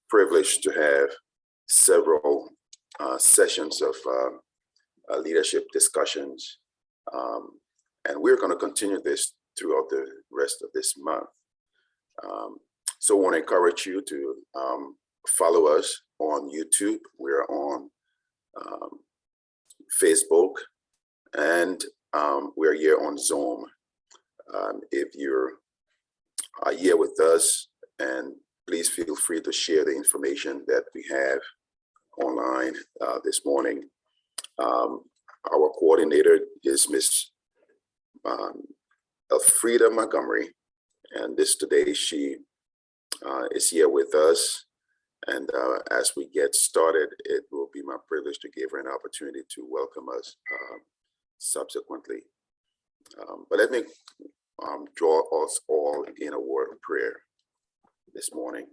privileged to have several sessions of leadership discussions. And we're going to continue this throughout the rest of this month. So I want to encourage you to follow us on YouTube. We're on Facebook, and we're here on Zoom. If you're here with us, and please feel free to share the information that we have online this morning. Our coordinator is Miss Alfreda Montgomery, and today she is here with us. And as we get started, it will be my privilege to give her an opportunity to welcome us subsequently. But let me draw us all in a word of prayer this morning.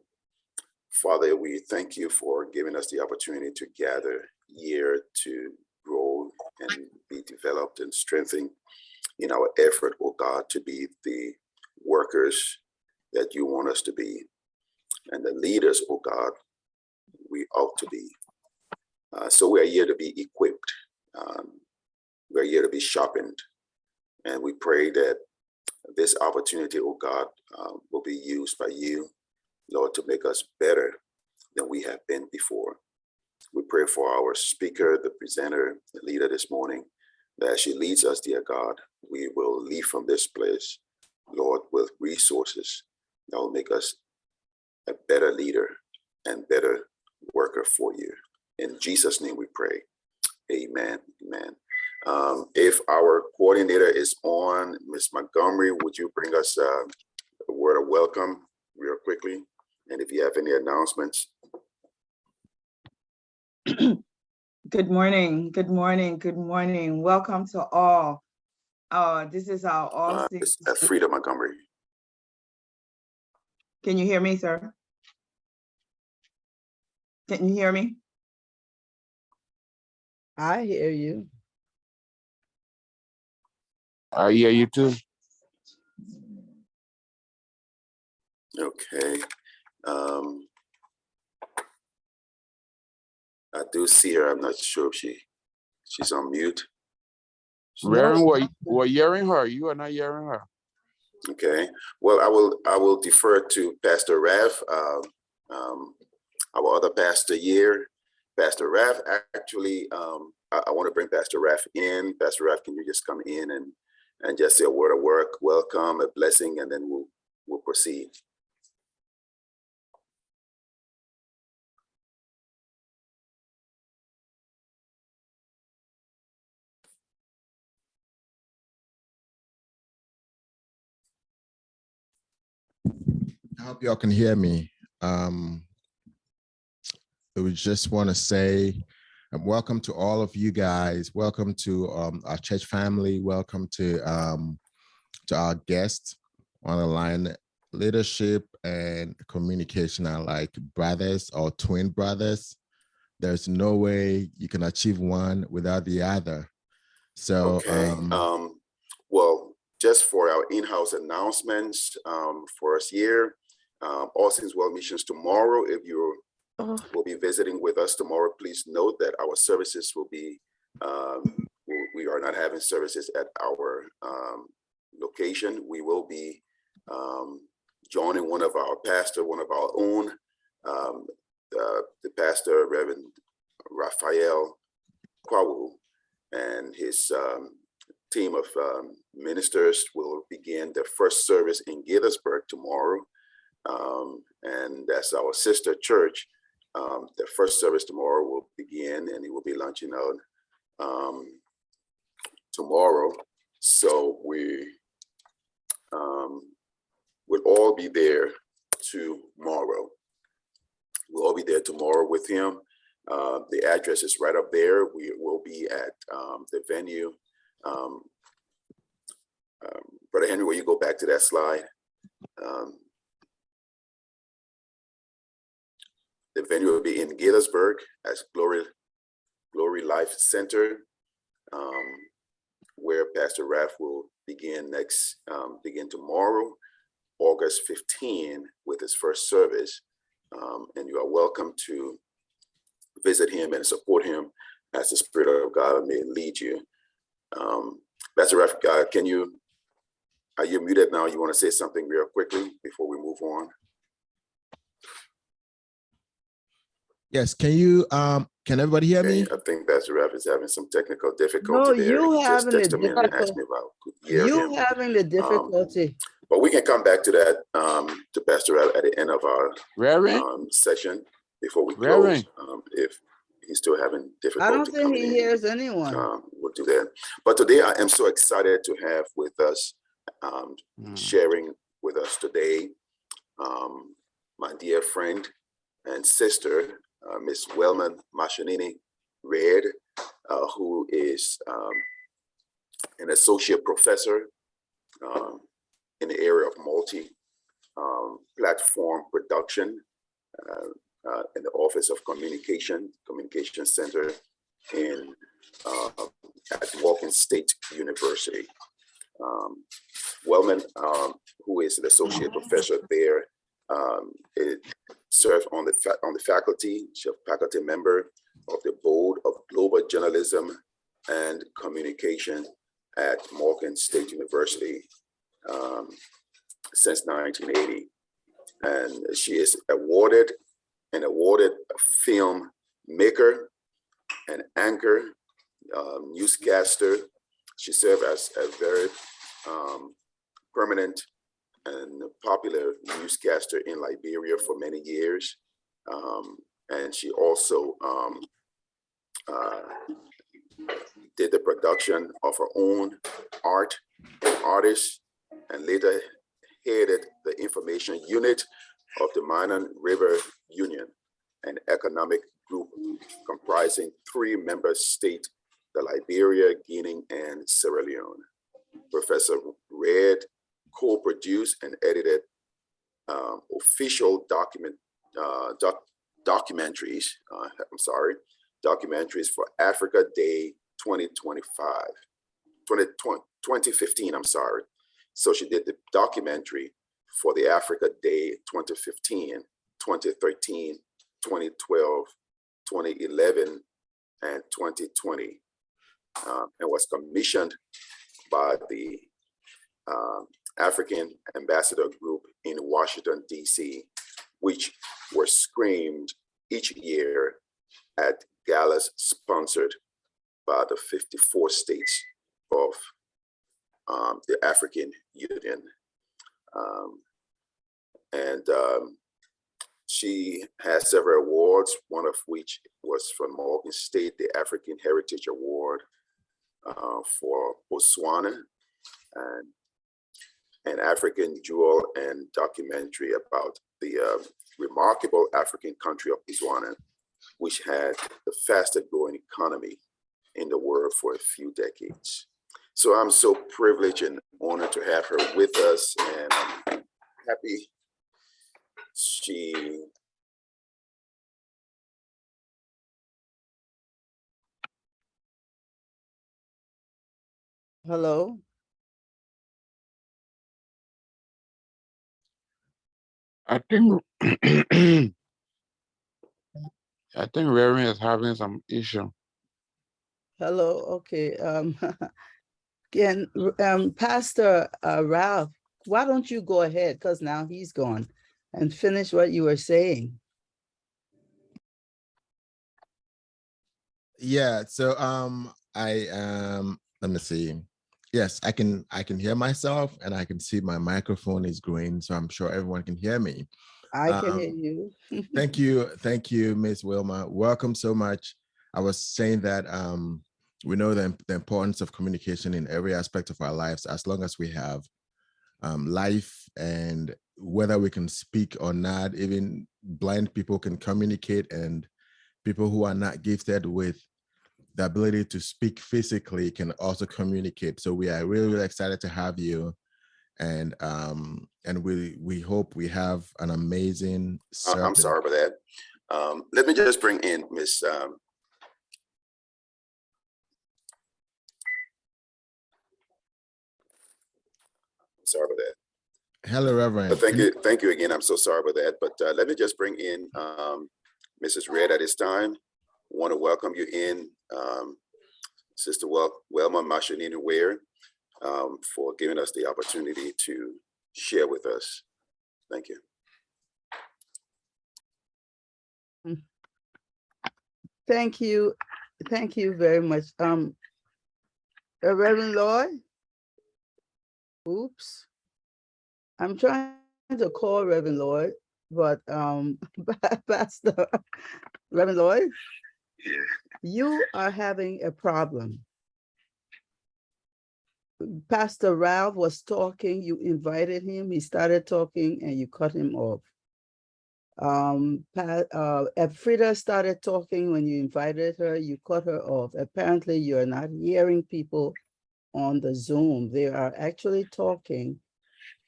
Father, we thank you for giving us the opportunity to gather here to grow and be developed and strengthened in our effort, oh God, to be the workers that you want us to be, and the leaders, oh God, we ought to be. So we are here to be equipped. We're here to be sharpened. And we pray that this opportunity, oh God, will be used by you, Lord, to make us better than we have been before. We pray for our speaker, the presenter, the leader this morning, that as she leads us, dear God, we will leave from this place, Lord, with resources that will make us a better leader and better worker for you. In Jesus' name we pray. Amen. Amen. If our coordinator is on, Ms. Montgomery, would you bring us a word of welcome real quickly? And if you have any announcements. Good morning. Welcome to all. This is our all Ms. Alfreda Montgomery. Can you hear me, sir? Can you hear me? I hear you. I hear you too. Okay. I do see her. I'm not sure if she's on mute. We're hearing her. You are not hearing her. Okay. Well, I will defer to Pastor Rav, our other pastor here. Pastor Rav, actually, I want to bring Pastor Rav in. Pastor Rav, can you just come in and just say a word of work, welcome, a blessing, and then we'll proceed. I hope y'all can hear me. We just want to say welcome to all of you guys. Welcome to our church family. Welcome to our guests on the line. Leadership and communication are like brothers or twin brothers. There's no way you can achieve one without the other. So, okay. Well, just for our in-house announcements for us here, All Saints Well Missions tomorrow. If you will be visiting with us tomorrow, please note that our services will be, we are not having services at our location. We will be joining one of our own, the pastor, Reverend Raphael Kwawu, and his team of ministers will begin their first service in Gaithersburg tomorrow. And that's our sister church. The first service tomorrow will begin, and it will be launching out tomorrow. So we will all be there tomorrow. We'll all be there tomorrow with him. The address is right up there. We will be at the venue. Brother Henry, will you go back to that slide? The venue will be in Gaithersburg as Glory Life Center, where Pastor Raff will begin tomorrow, August 15, with his first service. and you are welcome to visit him and support him as the Spirit of God may lead you. Pastor Raf, are you muted now? You want to say something real quickly before we move on? Yes, can everybody hear me? I think Pastor Raf is having some technical difficulty No, there. you He just having the texted me and asked difficulty. me about could hear You him. having the difficulty. But we can come back to that to Pastor Raf at the end of our Reverend, session before we close. Reverend. If he's still having difficulty I don't think coming he in, hears anyone. we'll do that. But today I am so excited to have with us, sharing with us today, my dear friend and sister, Miss Welma Red, who is an associate professor in the area of multi-platform production in the Office of Communication Center at Morgan State University. Wellman, who is an associate professor there, serves on the faculty. She's a faculty member of the Board of Global Journalism and Communication at Morgan State University since 1980. And she is awarded film maker, an anchor, newscaster. She served as a very permanent and popular newscaster in Liberia for many years. And she also did the production of her own artists, and later headed the information unit of the Minot River Union, an economic group comprising 3 member states, the Liberia, Guinea, and Sierra Leone. Professor Red co-produced and edited official documentaries for Africa Day 2015, So she did the documentary for the Africa Day 2015, 2013, 2012, 2011, and 2020, and was commissioned by the African Ambassador Group in Washington, D.C., which were screened each year at galas sponsored by the 54 states of the African Union. She has several awards, one of which was from Morgan State, the African Heritage Award for Botswana, and an African jewel and documentary about the remarkable African country of Botswana, which had the fastest growing economy in the world for a few decades. So I'm so privileged and honored to have her with us, and I'm happy she Hello. I think I think Reverend is having some issue. Hello. Okay. Can Pastor Ralph, why don't you go ahead? Because now he's gone, and finish what you were saying. Yeah, so let me see. Yes, I can hear myself, and I can see my microphone is green, so I'm sure everyone can hear me. I can hear you. Thank you, Ms. Wilma. Welcome so much. I was saying that we know the importance of communication in every aspect of our lives, as long as we have life, and whether we can speak or not. Even blind people can communicate, and people who are not gifted with the ability to speak physically can also communicate. So we are really, really excited to have you, and we hope we have an amazing service. I'm sorry for that. Let me just bring in Miss sorry about that. Hello, Reverend. Thank you again. I'm so sorry about that, but let me just bring in Mrs. Red at this time. Want to welcome you in, Sister Welma Mashanina Ware, for giving us the opportunity to share with us. Thank you. Thank you. Thank you very much. Reverend Lloyd? Oops. I'm trying to call Reverend Lloyd, but Pastor Reverend Lloyd, you are having a problem. Pastor Ralph was talking, you invited him, he started talking and you cut him off. Alfreda started talking when you invited her, you cut her off. Apparently you're not hearing people on the Zoom. They are actually talking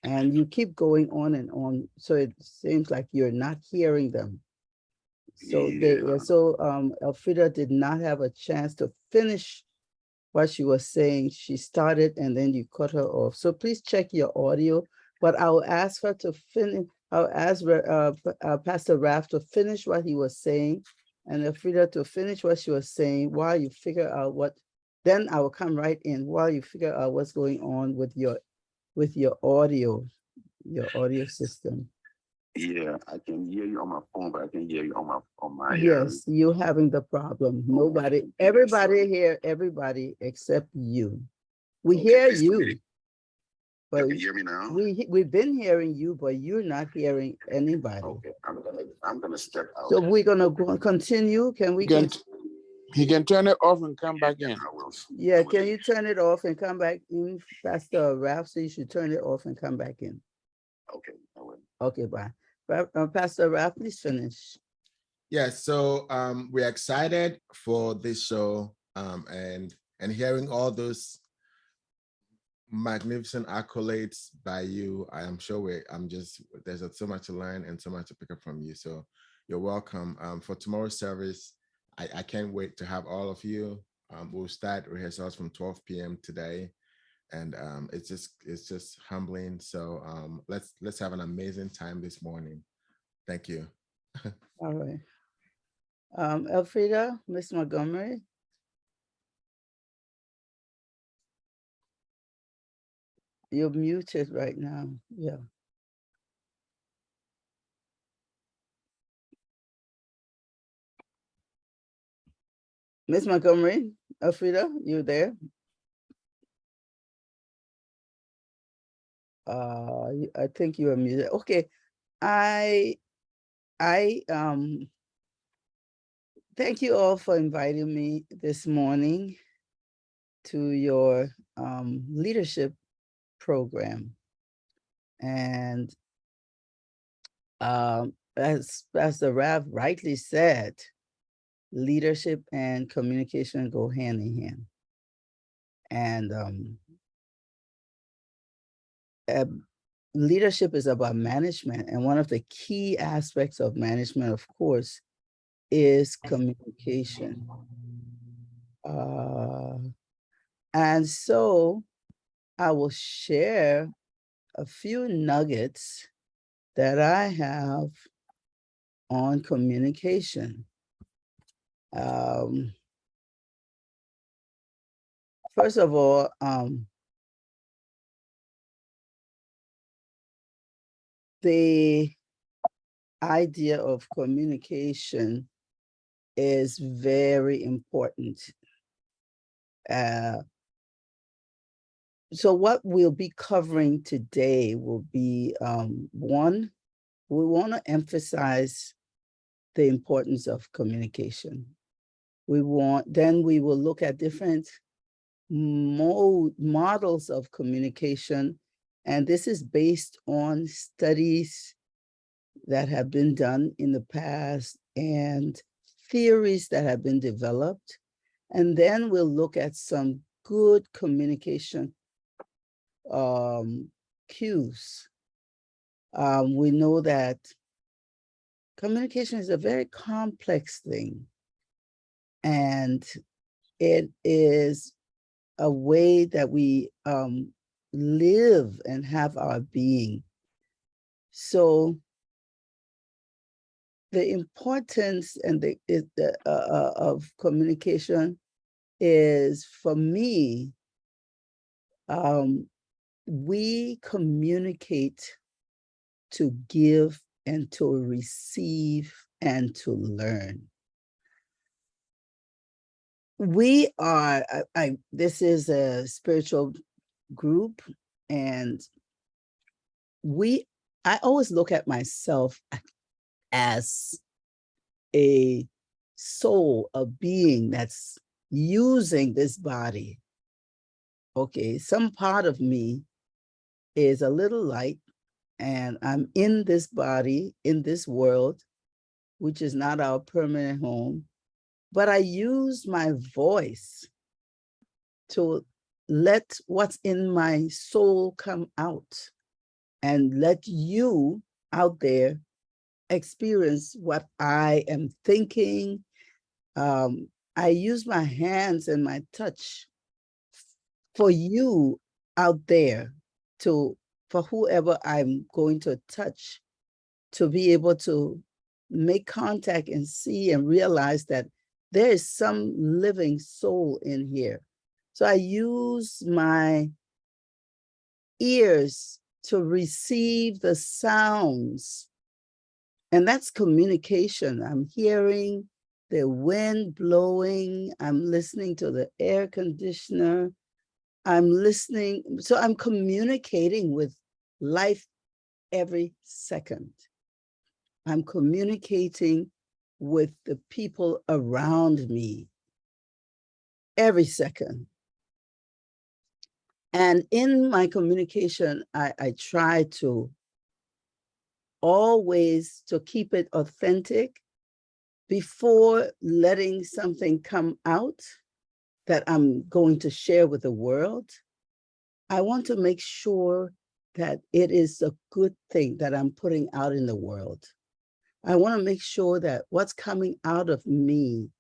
and you keep going on and on. So it seems like you're not hearing them. So Alfreda did not have a chance to finish what she was saying. She started and then you cut her off. So please check your audio, but I'll ask her to finish. I'll ask Pastor Ralph to finish what he was saying and Alfreda to finish what she was saying while you figure out then I will come right in while you figure out what's going on with your audio system. Yeah, I can hear you on my phone, but I can hear you on my Yes, you having the problem. Everybody here, everybody except you. We hear you. But you can hear me now. We've been hearing you, but you're not hearing anybody. Okay, I'm gonna step out. So we're gonna continue. Can we? He can turn it off and come back in. I will. Yeah, can you turn it off and come back in? Pastor Ralph, so you should turn it off and come back in. Okay, I will. Okay, bye. Pastor Ralph, please finish. Yeah, so we're excited for this show and hearing all those magnificent accolades by you. I am sure there's so much to learn and so much to pick up from you. So you're welcome. For tomorrow's service, I can't wait to have all of you. We'll start rehearsals from 12 p.m. today. And it's just humbling. So let's have an amazing time this morning. Thank you. All right. Alfreda, Miss Montgomery. You're muted right now. Yeah. Miss Montgomery, Alfreda, you there? I think you are muted. Okay. I thank you all for inviting me this morning to your leadership program. And as Pastor Rav rightly said, leadership and communication go hand in hand. And leadership is about management. And one of the key aspects of management, of course, is communication. And so I will share a few nuggets that I have on communication. First of all, the idea of communication is very important. So what we'll be covering today will be, one, we want to emphasize the importance of communication. Then we will look at different models of communication. And this is based on studies that have been done in the past and theories that have been developed. And then we'll look at some good communication cues. We know that communication is a very complex thing, and it is a way that we live and have our being. So the importance and of communication is, for me, we communicate to give and to receive and to learn. We are, this is a spiritual group, and I always look at myself as a soul, a being that's using this body. Okay, some part of me is a little light, and I'm in this body, in this world, which is not our permanent home, but I use my voice to let what's in my soul come out and let you out there experience what I am thinking. I use my hands and my touch for you out there, for whoever I'm going to touch, to be able to make contact and see and realize that there is some living soul in here. So I use my ears to receive the sounds, and that's communication. I'm hearing the wind blowing, I'm listening to the air conditioner, I'm listening, so I'm communicating with life every second. I'm communicating with the people around me every second. And in my communication, I try to always to keep it authentic before letting something come out that I'm going to share with the world. I want to make sure that it is a good thing that I'm putting out in the world. I want to make sure that what's coming out of me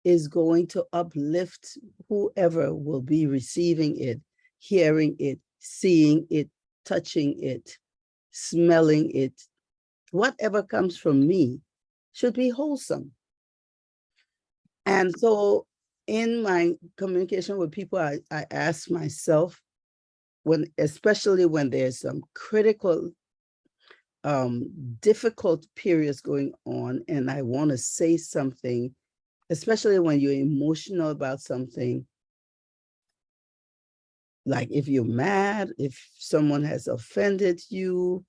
is going to uplift whoever will be receiving it, hearing it, seeing it, touching it, smelling it. Whatever comes from me should be wholesome. And so in my communication with people, I ask myself, especially when there's some critical, difficult periods going on, and I want to say something, especially when you're emotional about something, like if you're mad, if someone has offended you,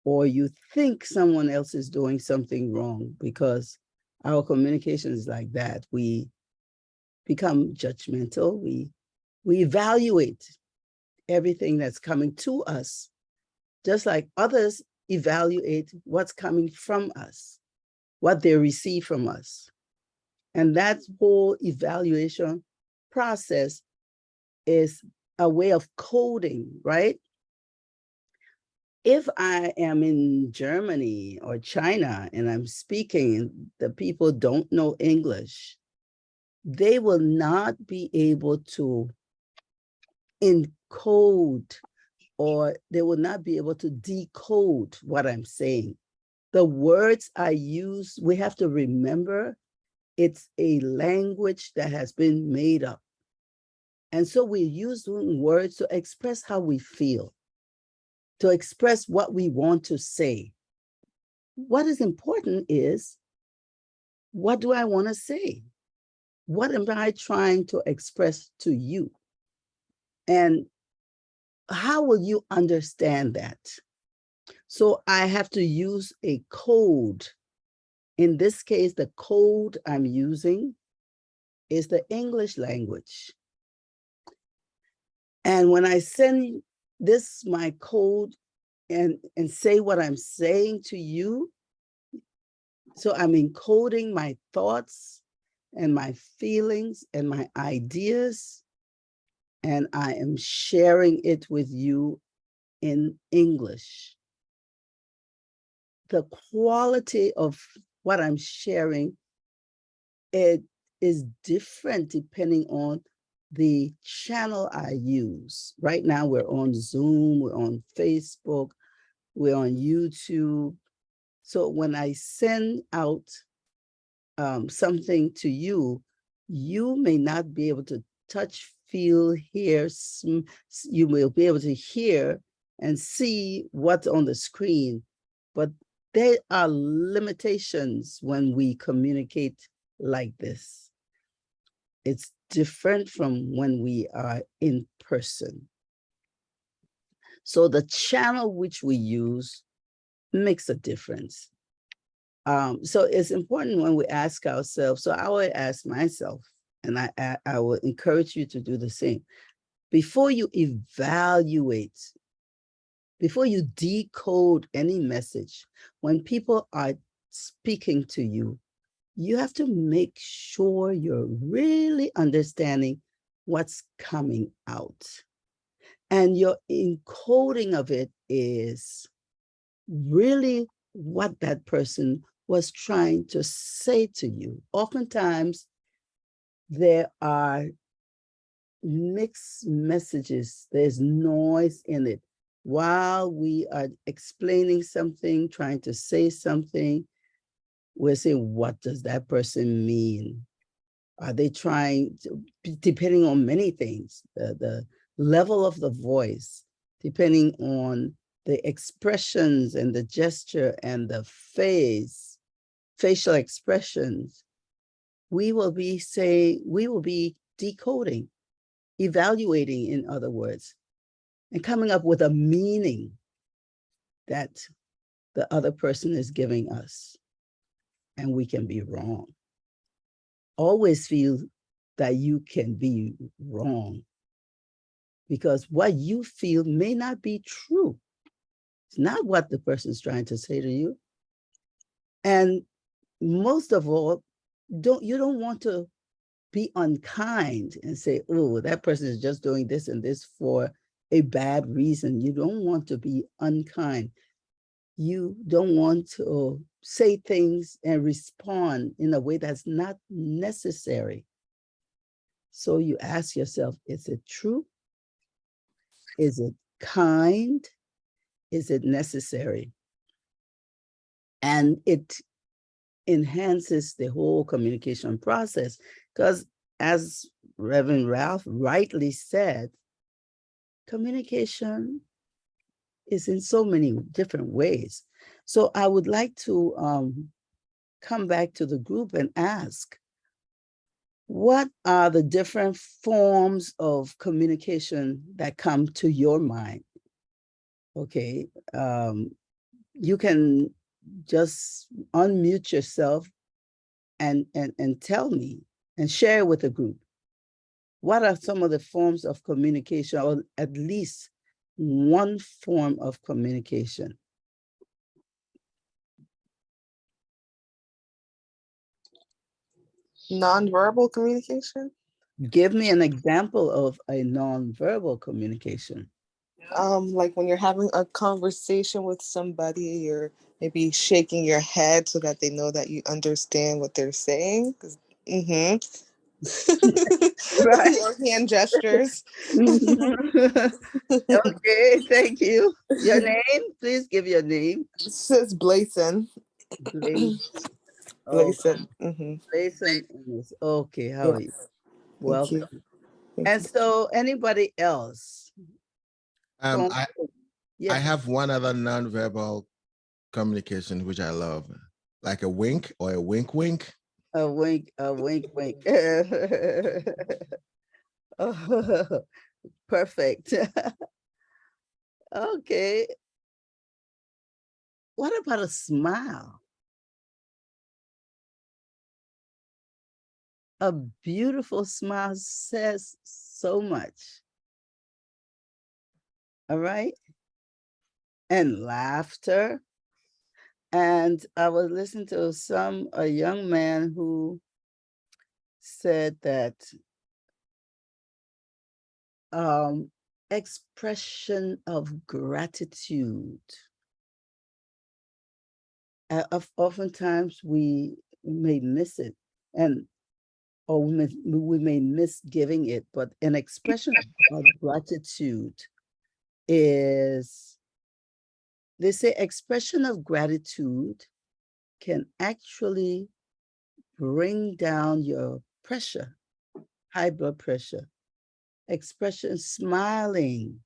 or you think someone else is doing something wrong, because our communication is like that. We become judgmental. We evaluate everything that's coming to us, just like others evaluate what's coming from us, what they receive from us. And that whole evaluation process is a way of coding, right? If I am in Germany or China and I'm speaking, the people don't know English, they will not be able to encode, or they will not be able to decode what I'm saying. The words I use, we have to remember, it's a language that has been made up. And so we use words to express how we feel, to express what we want to say. What is important is, what do I want to say? What am I trying to express to you? And how will you understand that? So I have to use a code. In this case, the code I'm using is the English language. And when I send this, my code, and say what I'm saying to you, so I'm encoding my thoughts and my feelings and my ideas, and I am sharing it with you in English. The quality of what I'm sharing, it is different depending on the channel I use. Right now we're on Zoom, we're on Facebook, we're on YouTube. So when I send out something to you, you may not be able to touch, feel, hear, you will be able to hear and see what's on the screen, but there are limitations when we communicate like this. It's different from when we are in person. So the channel which we use makes a difference. So it's important when we ask ourselves, so I would ask myself, and I will encourage you to do the same. Before you evaluate, before you decode any message, when people are speaking to you, you have to make sure you're really understanding what's coming out. And your encoding of it is really what that person was trying to say to you. Oftentimes, there are mixed messages. There's noise in it. While we are explaining something, trying to say something, we're saying, what does that person mean? Are they trying to, depending on many things, the level of the voice, depending on the expressions and the gesture and the facial expressions, we will be decoding, evaluating, in other words, and coming up with a meaning that the other person is giving us. And we can be wrong. Always feel that you can be wrong, because what you feel may not be true. It's not what the person's trying to say to you. And most of all, you don't want to be unkind and say, oh, that person is just doing this and this for a bad reason. You don't want to be unkind. You don't want to say things and respond in a way that's not necessary. So you ask yourself, is it true? Is it kind? Is it necessary? And it enhances the whole communication process, because as Reverend Ralph rightly said, communication is in so many different ways. So I would like to come back to the group and ask, what are the different forms of communication that come to your mind? Okay, you can just unmute yourself and tell me and share with the group. What are some of the forms of communication, or at least one form of communication? Nonverbal communication? Give me an example of a nonverbal communication. Like when you're having a conversation with somebody, you're maybe shaking your head so that they know that you understand what they're saying. Mm-hmm. Right. Or hand gestures. Okay, thank you. Your name, please give your name. This is Blayson. Blaze. Oh, Blayson. Mm-hmm. Blayson. Okay, how are you? Yes. Thank you. Welcome. Thank And you. so anybody else? I Yes. have one other nonverbal communication which I love, like a wink or a wink wink. A wink, wink. Oh, perfect. Okay. What about a smile? A beautiful smile says so much. All right. And laughter. And I was listening to a young man who said that expression of gratitude. Oftentimes we may miss it, or we may miss giving it, but an expression of gratitude is They say expression of gratitude can actually bring down your pressure, high blood pressure. Expression, smiling,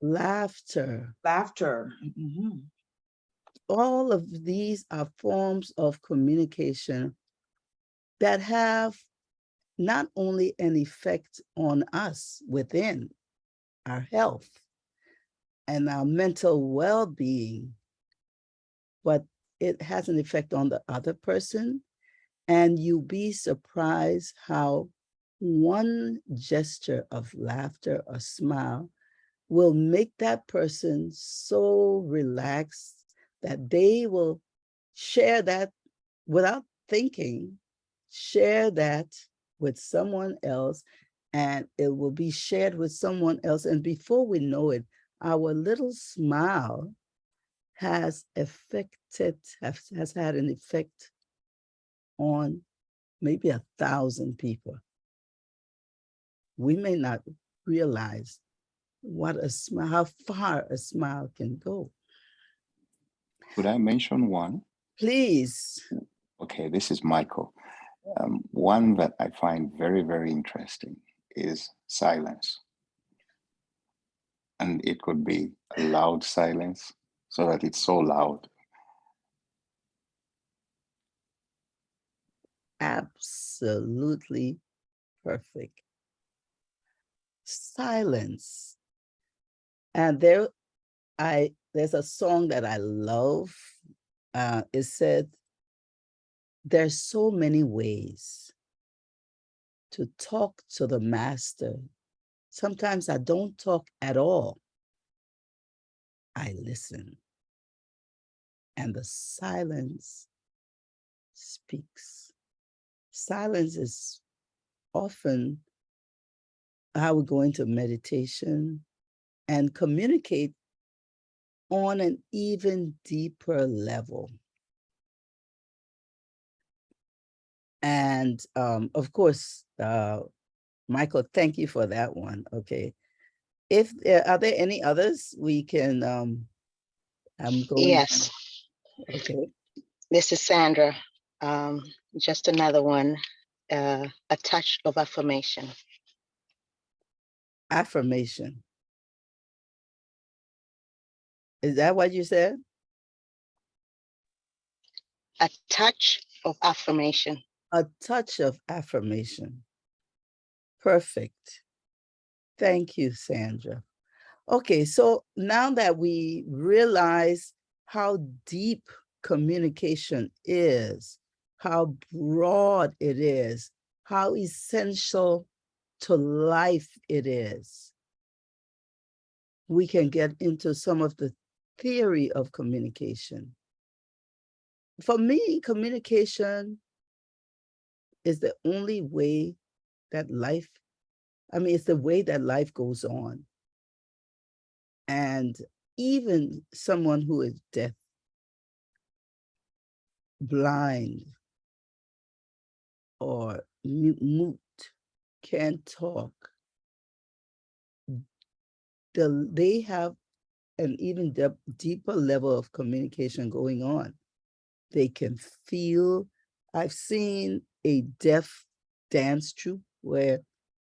laughter. Laughter. Mhm. All of these are forms of communication that have not only an effect on us within our health and our mental well-being, but it has an effect on the other person. And you'll be surprised how one gesture of laughter or smile will make that person so relaxed that they will share that without thinking, share that with someone else, and it will be shared with someone else. And before we know it, our little smile has has had an effect on maybe 1,000 people. We may not realize what a smile, how far a smile can go. Could I mention one? Please. Okay, this is Michael. One that I find very, very interesting is silence. And it could be a loud silence so that it's so loud. Absolutely perfect. Silence. And there's a song that I love. It said, there's so many ways to talk to the master. Sometimes I don't talk at all. I listen. And the silence speaks. Silence is often how we go into meditation and communicate on an even deeper level. And of course, Michael, thank you for that one. Okay. If are there any others we can, I'm going. Yes, Okay. this is Sandra. Just another one, a touch of affirmation. Affirmation. Is that what you said? A touch of affirmation. A touch of affirmation. Perfect. Thank you, Sandra. Okay, so now that we realize how deep communication is, how broad it is, how essential to life it is, we can get into some of the theory of communication. For me, communication is the only way that life, it's the way that life goes on. And even someone who is deaf, blind, or mute, can't talk, they have an even deeper level of communication going on. They can feel. I've seen a deaf dance troupe where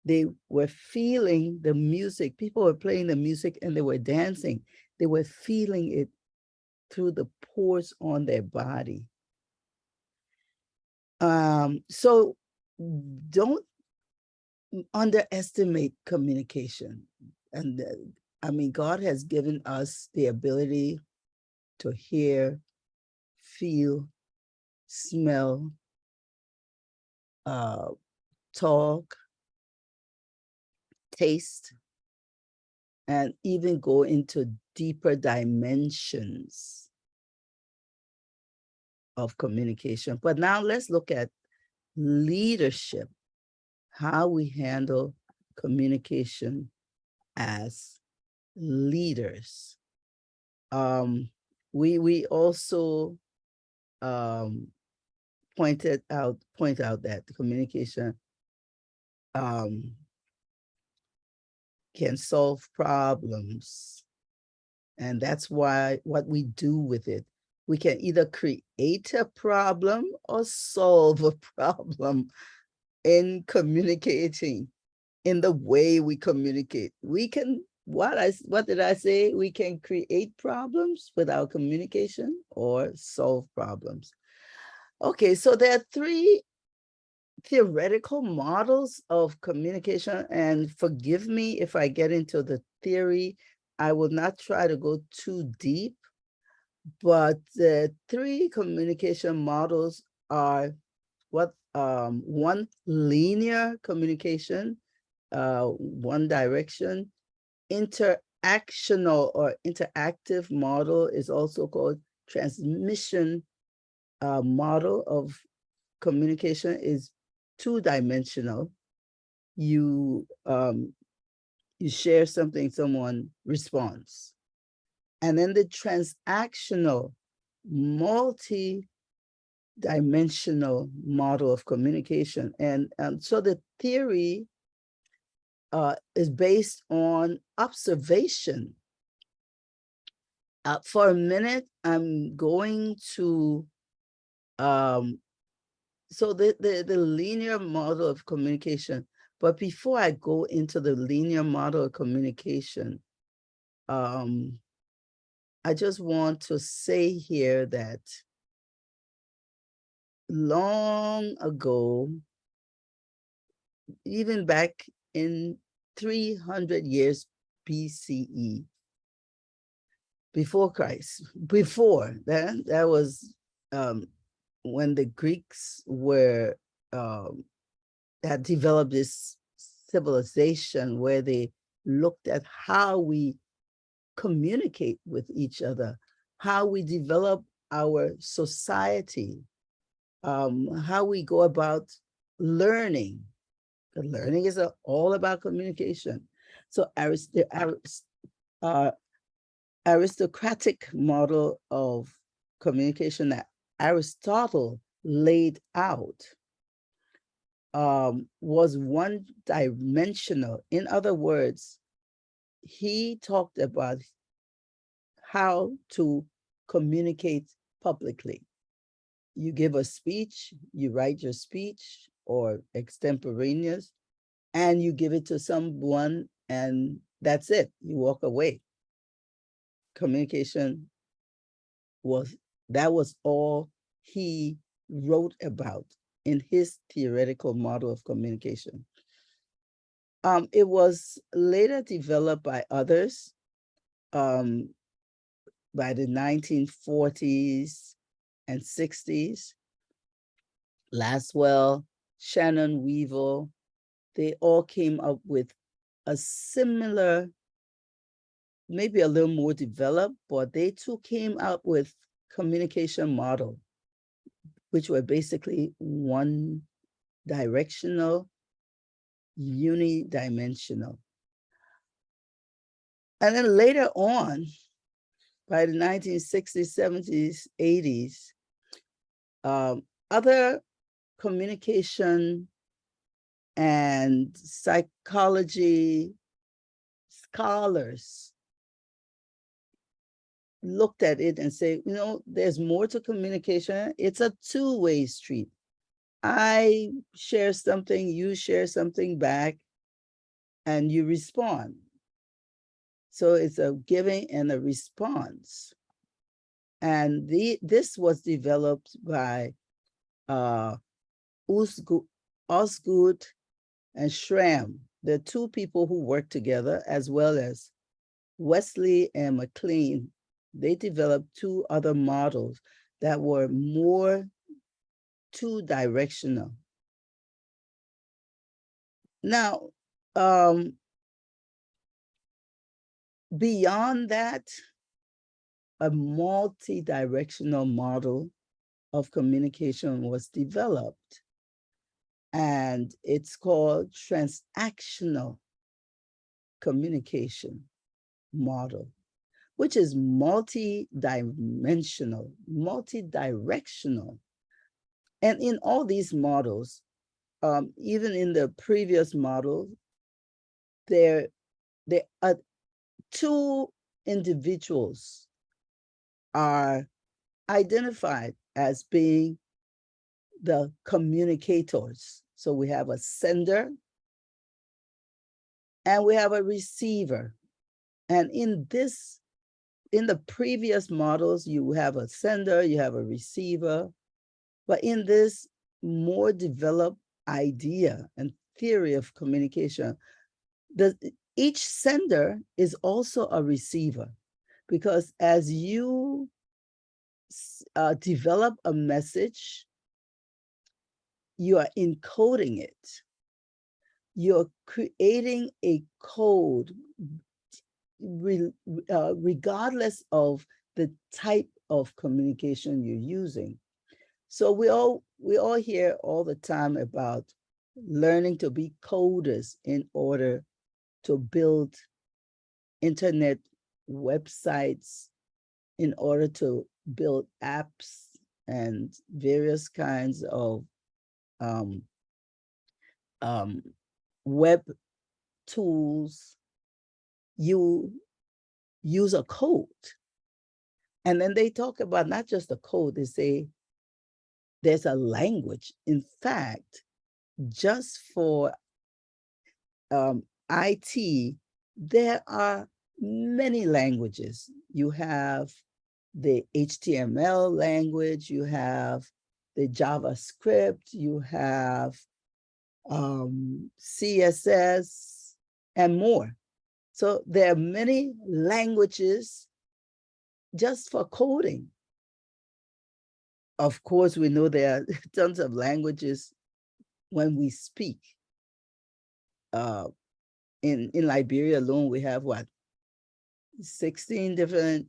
they were feeling the music. People were playing the music and they were dancing. They were feeling it through the pores on their body. So don't underestimate communication. And God has given us the ability to hear, feel, smell, talk, taste, and even go into deeper dimensions of communication. But now let's look at leadership, how we handle communication as leaders. We also point out that the communication can solve problems And that's why what we do with it, we can either create a problem or solve a problem in communicating, in the way we communicate. We can, what did I say? We can create problems with our communication or solve problems. Okay, so there are three theoretical models of communication, and forgive me if I get into the theory. I will not try to go too deep, but the three communication models are one, linear communication, one direction. Interactional or interactive model is also called transmission model of communication, is two-dimensional. You share something, someone responds. And then the transactional, multi-dimensional model of communication. And so the theory is based on observation. For a minute, I'm going to, so the linear model of communication, but before I go into the linear model of communication, I just want to say here that long ago, even back in 300 years BCE, before Christ, before that was when the Greeks were had developed this civilization where they looked at how we communicate with each other, how we develop our society, how we go about learning. Learning is all about communication. So aristocratic model of communication that Aristotle laid out was one-dimensional. In other words, he talked about how to communicate publicly. You give a speech, you write your speech or extemporaneous, and you give it to someone, and that's it. You walk away. Communication that was all he wrote about in his theoretical model of communication. It was later developed by others by the 1940s and 60s. Laswell, Shannon Weevil, they all came up with a similar, maybe a little more developed, but they too came up with communication model, which were basically one-directional, unidimensional. And then later on, by the 1960s, 70s, 80s, other communication and psychology scholars looked at it and say, you know, there's more to communication. It's a two-way street. I share something, you share something back, and you respond. So it's a giving and a response. And this was developed by Osgood and Schramm, the two people who worked together, as well as Wesley and McLean. They developed two other models that were more two-directional. Now, beyond that, a multi-directional model of communication was developed, and it's called transactional communication model, which is multi-dimensional, multi-directional. And in all these models, even in the previous model, there are two individuals are identified as being the communicators. So we have a sender and we have a receiver. And in the previous models, you have a sender, you have a receiver, but in this more developed idea and theory of communication, each sender is also a receiver, because as you develop a message, you are encoding it. You're creating a code regardless of the type of communication you're using. So we all hear all the time about learning to be coders in order to build internet websites, in order to build apps and various kinds of web tools. You use a code. And then they talk about not just the code, they say there's a language. In fact, just for IT, there are many languages. You have the HTML language, you have the JavaScript, you have CSS, and more. So there are many languages just for coding. Of course, we know there are tons of languages when we speak. In Liberia alone, we have what, 16 different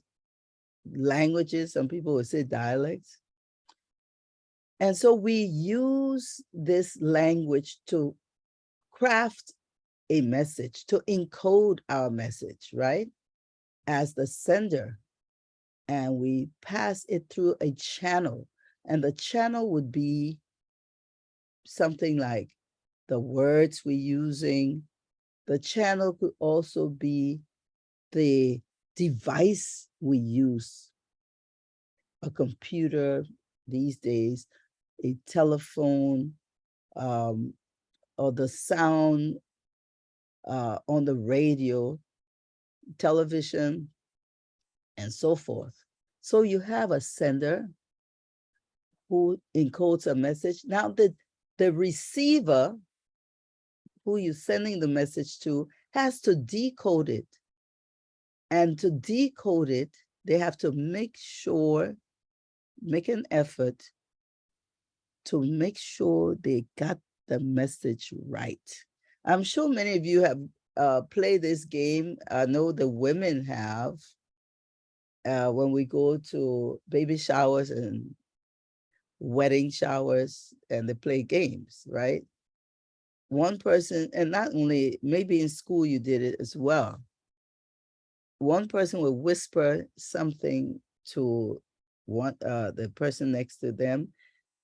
languages. Some people would say dialects. And so we use this language to craft a message, to encode our message, right? As the sender. And we pass it through a channel. And the channel would be something like the words we're using. The channel could also be the device we use, a computer these days, a telephone, or the sound on the radio, television, and so forth. So you have a sender who encodes a message. Now the receiver who you're sending the message to has to decode it. And to decode it, they have to make an effort to make sure they got the message right. I'm sure many of you have played this game. I know the women have. When we go to baby showers and wedding showers and they play games, right? One person, and not only, maybe in school you did it as well. One person will whisper something to the person next to them,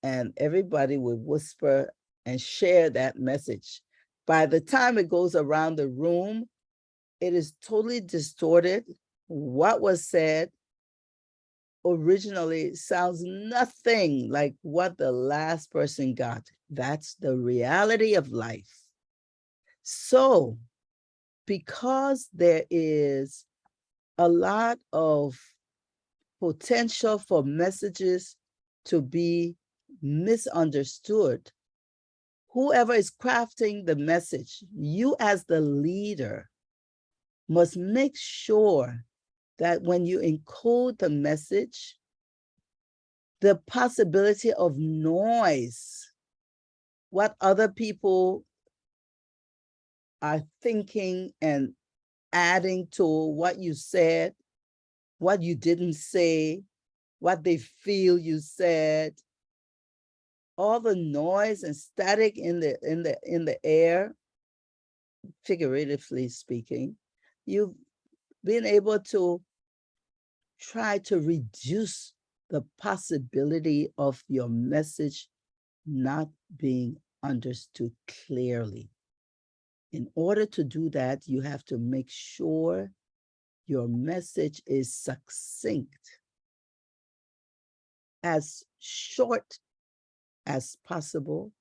and everybody will whisper and share that message. By the time it goes around the room, it is totally distorted. What was said originally sounds nothing like what the last person got. That's the reality of life. So, because there is a lot of potential for messages to be misunderstood, whoever is crafting the message, you as the leader must make sure that when you encode the message, the possibility of noise, what other people are thinking and adding to what you said, what you didn't say, what they feel you said, all the noise and static in the air, figuratively speaking, you've been able to try to reduce the possibility of your message not being understood clearly. In order to do that, you have to make sure your message is succinct, as short as possible.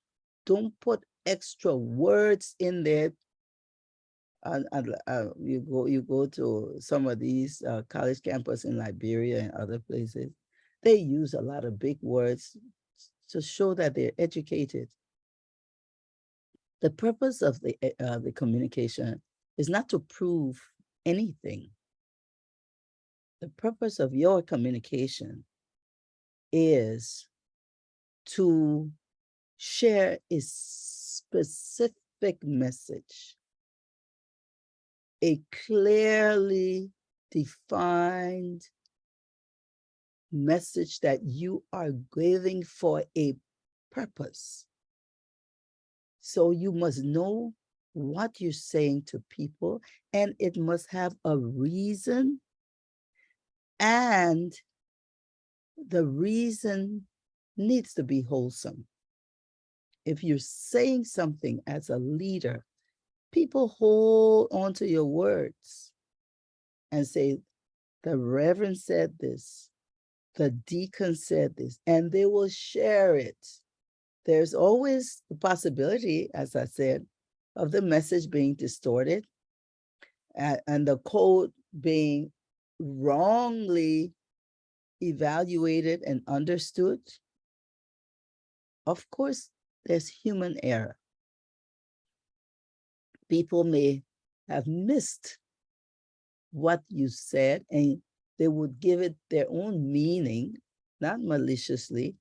Don't put extra words in there. You go to some of these college campus in Liberia and other places, they use a lot of big words to show that they're educated. The purpose of the communication is not to prove anything. The purpose of your communication is to share a specific message, a clearly defined message that you are giving for a purpose. So you must know what you're saying to people, and it must have a reason, and the reason needs to be wholesome. If you're saying something as a leader, people hold on to your words and say, the Reverend said this, the deacon said this, and they will share it. There's always the possibility, as I said, of the message being distorted and the code being wrongly evaluated and understood. Of course, there's human error. People may have missed what you said, and they would give it their own meaning, not maliciously,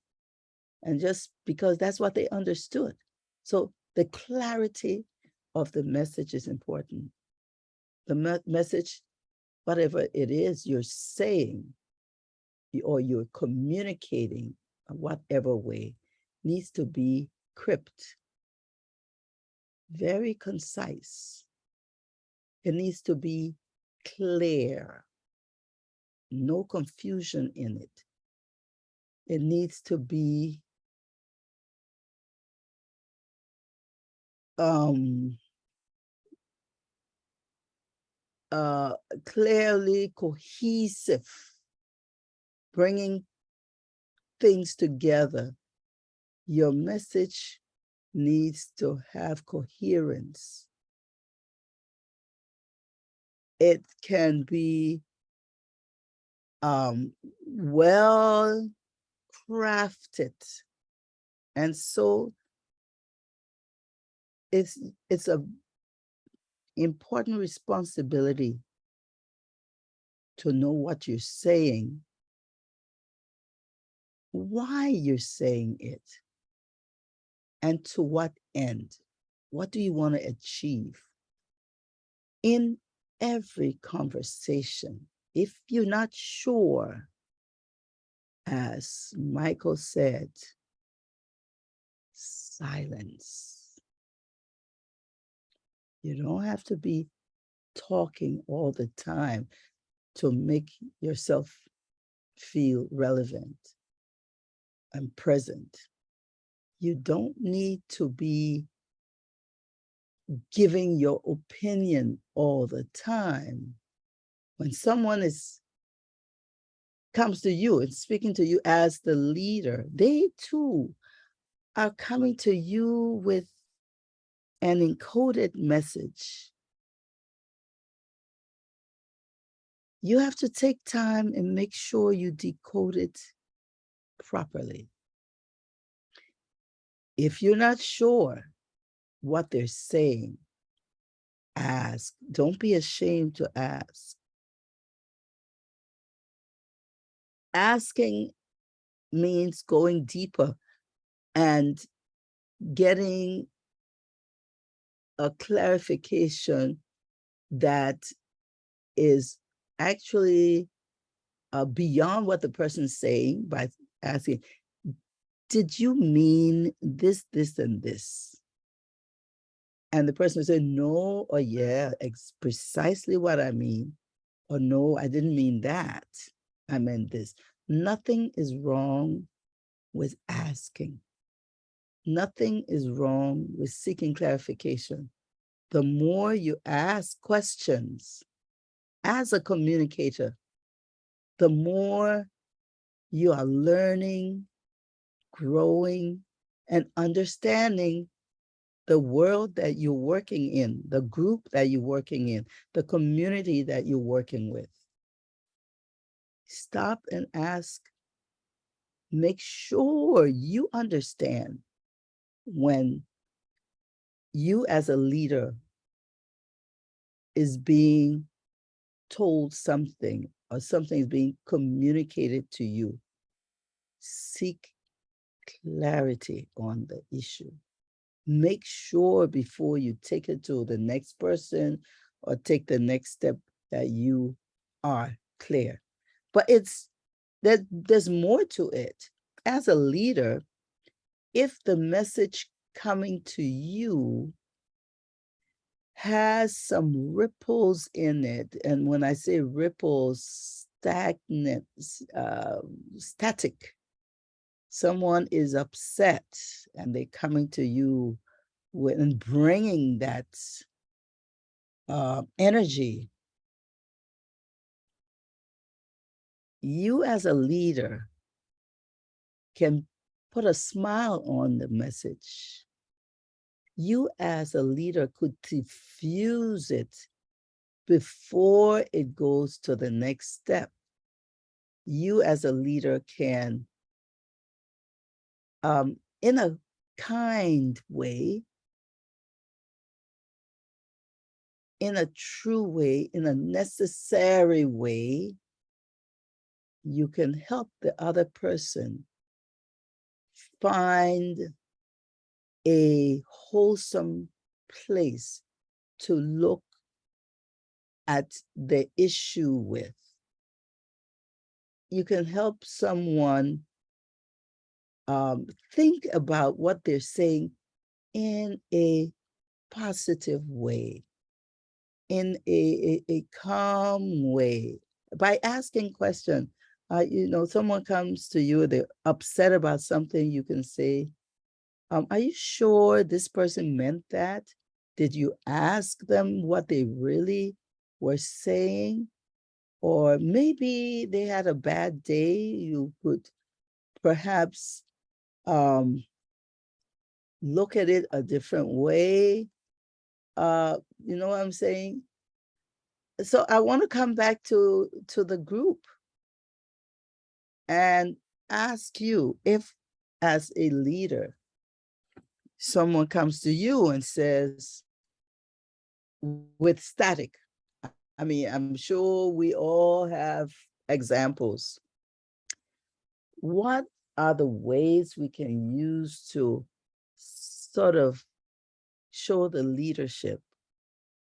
and just because that's what they understood. So the clarity of the message is important. The message, whatever it is you're saying or you're communicating, whatever way, needs to be crypt, very concise. It needs to be clear, no confusion in it. It needs to be clearly cohesive, bringing things together. Your message needs to have coherence. It can be well crafted, and so it's a important responsibility to know what you're saying, why you're saying it, and to what end. What do you want to achieve? In every conversation, if you're not sure, as Michael said, silence. You don't have to be talking all the time to make yourself feel relevant and present. You don't need to be giving your opinion all the time. When someone comes to you and speaking to you as the leader, they too are coming to you with an encoded message. You have to take time and make sure you decode it properly. If you're not sure what they're saying, ask. Don't be ashamed to ask. Asking means going deeper and getting a clarification that is actually beyond what the person's saying by asking, did you mean this, this, and this? And the person will say, no, or yeah, it's precisely what I mean. Or no, I didn't mean that. I meant this. Nothing is wrong with asking. Nothing is wrong with seeking clarification. The more you ask questions, as a communicator, the more you are learning, growing, and understanding the world that you're working in, the group that you're working in, the community that you're working with. Stop and ask, make sure you understand when you as a leader is being told something or something is being communicated to you. Seek clarity on the issue. Make sure before you take it to the next person or take the next step that you are clear. But there's more to it. As a leader, if the message coming to you has some ripples in it, and when I say ripples, stagnant, static, someone is upset and they're coming to you and bringing that energy, you as a leader can put a smile on the message. You as a leader could diffuse it before it goes to the next step. You as a leader can, in a kind way, in a true way, in a necessary way, you can help the other person find a wholesome place to look at the issue with. You can help someone think about what they're saying in a positive way, in a calm way, by asking questions. Someone comes to you, they're upset about something, you can say, are you sure this person meant that? Did you ask them what they really were saying? Or maybe they had a bad day. You could perhaps look at it a different way. You know what I'm saying? So I want to come back to the group and ask you, if as a leader, someone comes to you and says, with static, I mean, I'm sure we all have examples. What are the ways we can use to sort of show the leadership,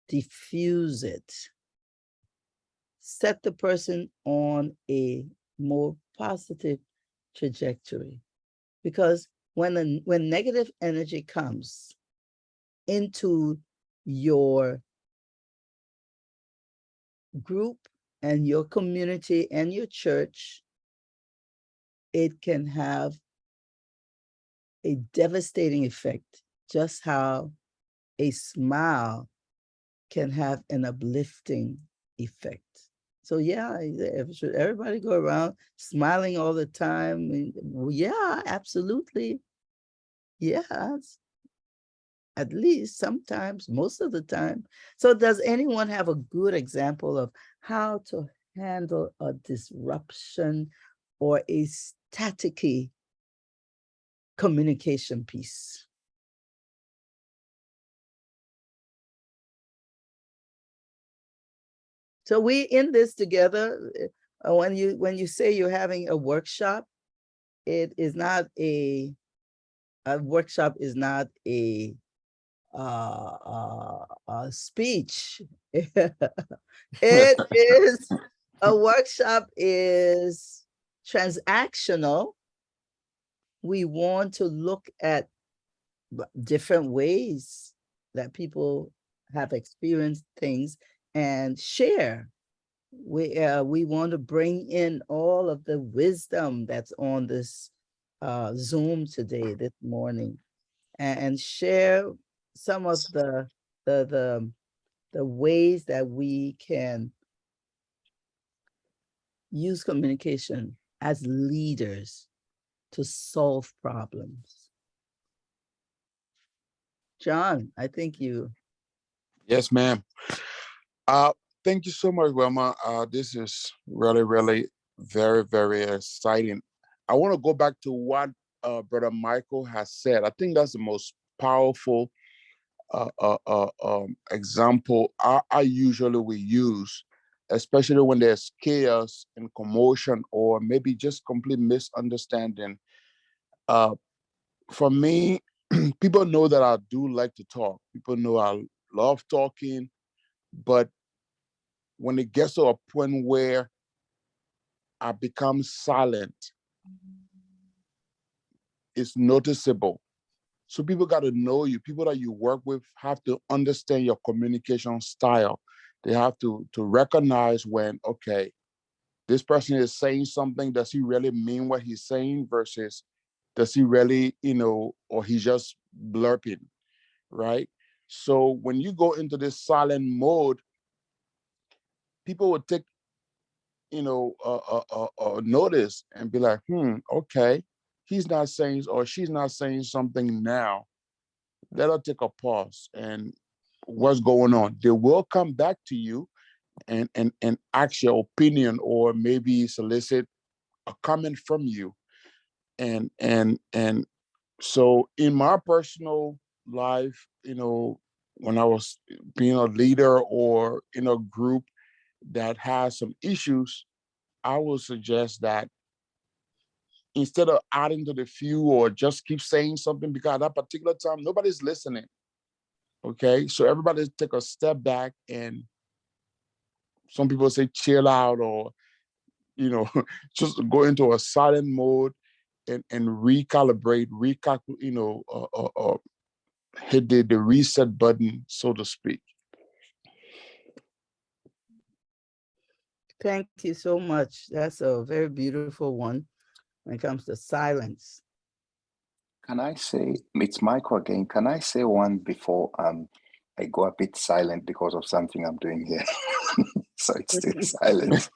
diffuse it, set the person on a more positive trajectory? Because when negative energy comes into your group and your community and your church, it can have a devastating effect, just how a smile can have an uplifting effect. So yeah, should everybody go around smiling all the time? Yeah, absolutely. Yes. At least sometimes, most of the time. So does anyone have a good example of how to handle a disruption or a staticky communication piece? So we in this together. When you say you're having a workshop, it is not a workshop is not a speech. It is a workshop is transactional. We want to look at different ways that people have experienced things and share. We want to bring in all of the wisdom that's on this Zoom today, this morning, and share some of the ways that we can use communication as leaders to solve problems? John, I think you. Yes, ma'am. Thank you so much, Welma. This is really, really very, very exciting. I want to go back to what Brother Michael has said. I think that's the most powerful example I usually will use, especially when there's chaos and commotion or maybe just complete misunderstanding. For me, people know that I do like to talk. People know I love talking, but when it gets to a point where I become silent, it's noticeable. So people got to know you. People that you work with have to understand your communication style. They have to recognize when, okay, this person is saying something. Does he really mean what he's saying versus does he really, or he's just blurping, right? So when you go into this silent mode, people will take, notice and be like, okay, he's not saying or she's not saying something now. Let her take a pause and what's going on. They will come back to you and ask your opinion or maybe solicit a comment from you. And so in my personal life, when I was being a leader or in a group that has some issues, I would suggest that instead of adding to the few or just keep saying something because at that particular time, nobody's listening. Okay, so everybody take a step back and some people say chill out or, just go into a silent mode and recalibrate, hit the reset button, so to speak. Thank you so much. That's a very beautiful one when it comes to silence. Can I say, it's Michael again, can I say one before I go a bit silent because of something I'm doing here? So it's still silent.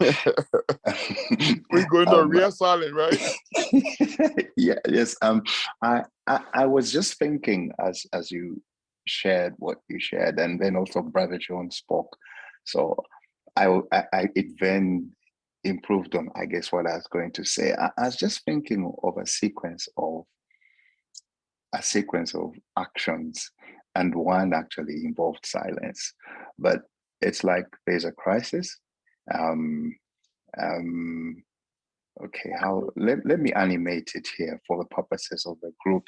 We're going to real silent, right? Yeah, yes. I was just thinking as you shared what you shared, and then also Brother John spoke. So it then improved on, I guess, what I was going to say. I was just thinking of a sequence of actions, and one actually involved silence. But it's like there's a crisis. Okay, let me animate it here for the purposes of the group.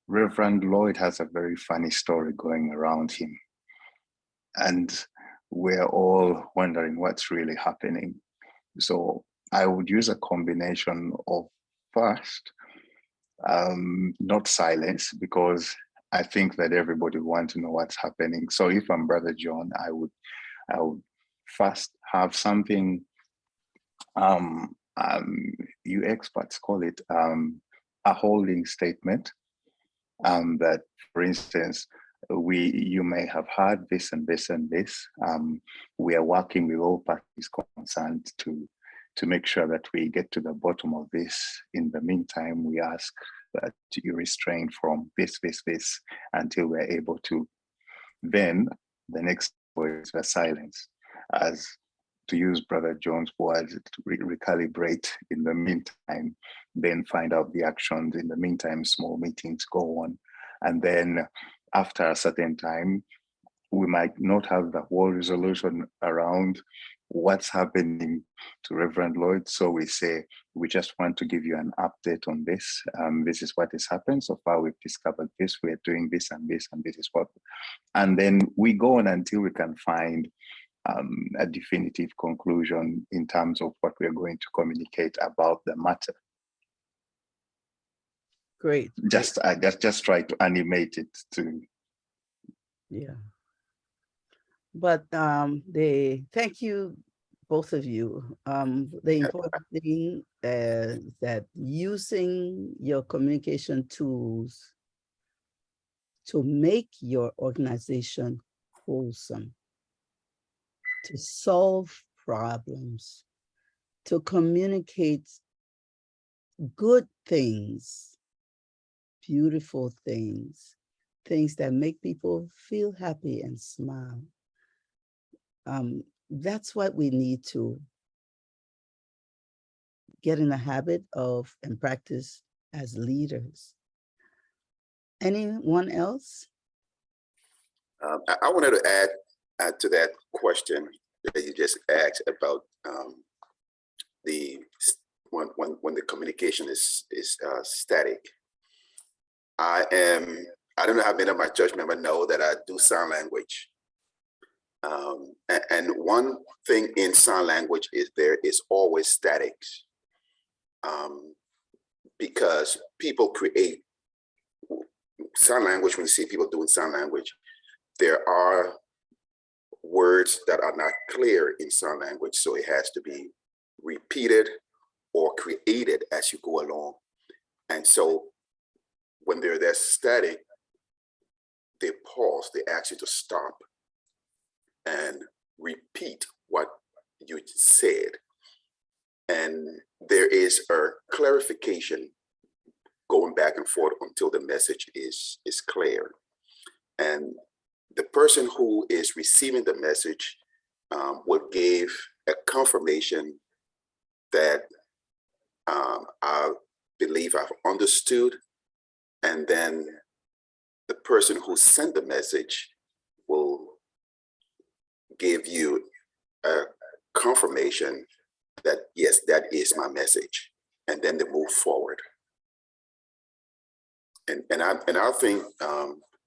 Reverend Lloyd has a very funny story going around him, and we're all wondering what's really happening. So I would use a combination of first, not silence, because I think that everybody wants to know what's happening. So if I'm Brother John, I would first have something, you experts call it a holding statement, that, for instance, you may have heard this and this and this. We are working with all parties concerned to make sure that we get to the bottom of this. In the meantime, we ask that you restrain from this until we're able to. Then the next word is the silence, as, to use Brother John's words, to recalibrate in the meantime, then find out the actions. In the meantime, small meetings go on. And then after a certain time, we might not have the whole resolution around what's happening to Reverend Lloyd. So we say, we just want to give you an update on this. This is what has happened so far. We've discovered this, we're doing this and this, and this is what. And then we go on until we can find a definitive conclusion in terms of what we're going to communicate about the matter. Great. I just try to animate it to. Yeah. But thank you, both of you. The important thing is that using your communication tools to make your organization wholesome, to solve problems, to communicate good things, beautiful things, things that make people feel happy and smile. That's what we need to get in the habit of and practice as leaders. Anyone else? I wanted to add to that question that you just asked about when the communication is static. I don't know how many of my church members know that I do sign language. And one thing in sign language is there is always statics, because people create sign language. When you see people doing sign language, there are words that are not clear in sign language, so it has to be repeated or created as you go along. And so when they're that static, they pause, they ask you to stop and repeat what you said. And there is a clarification going back and forth until the message is clear. And the person who is receiving the message will give a confirmation that I believe I've understood. And then the person who sent the message will give you a confirmation that, yes, that is my message. And then they move forward. And I think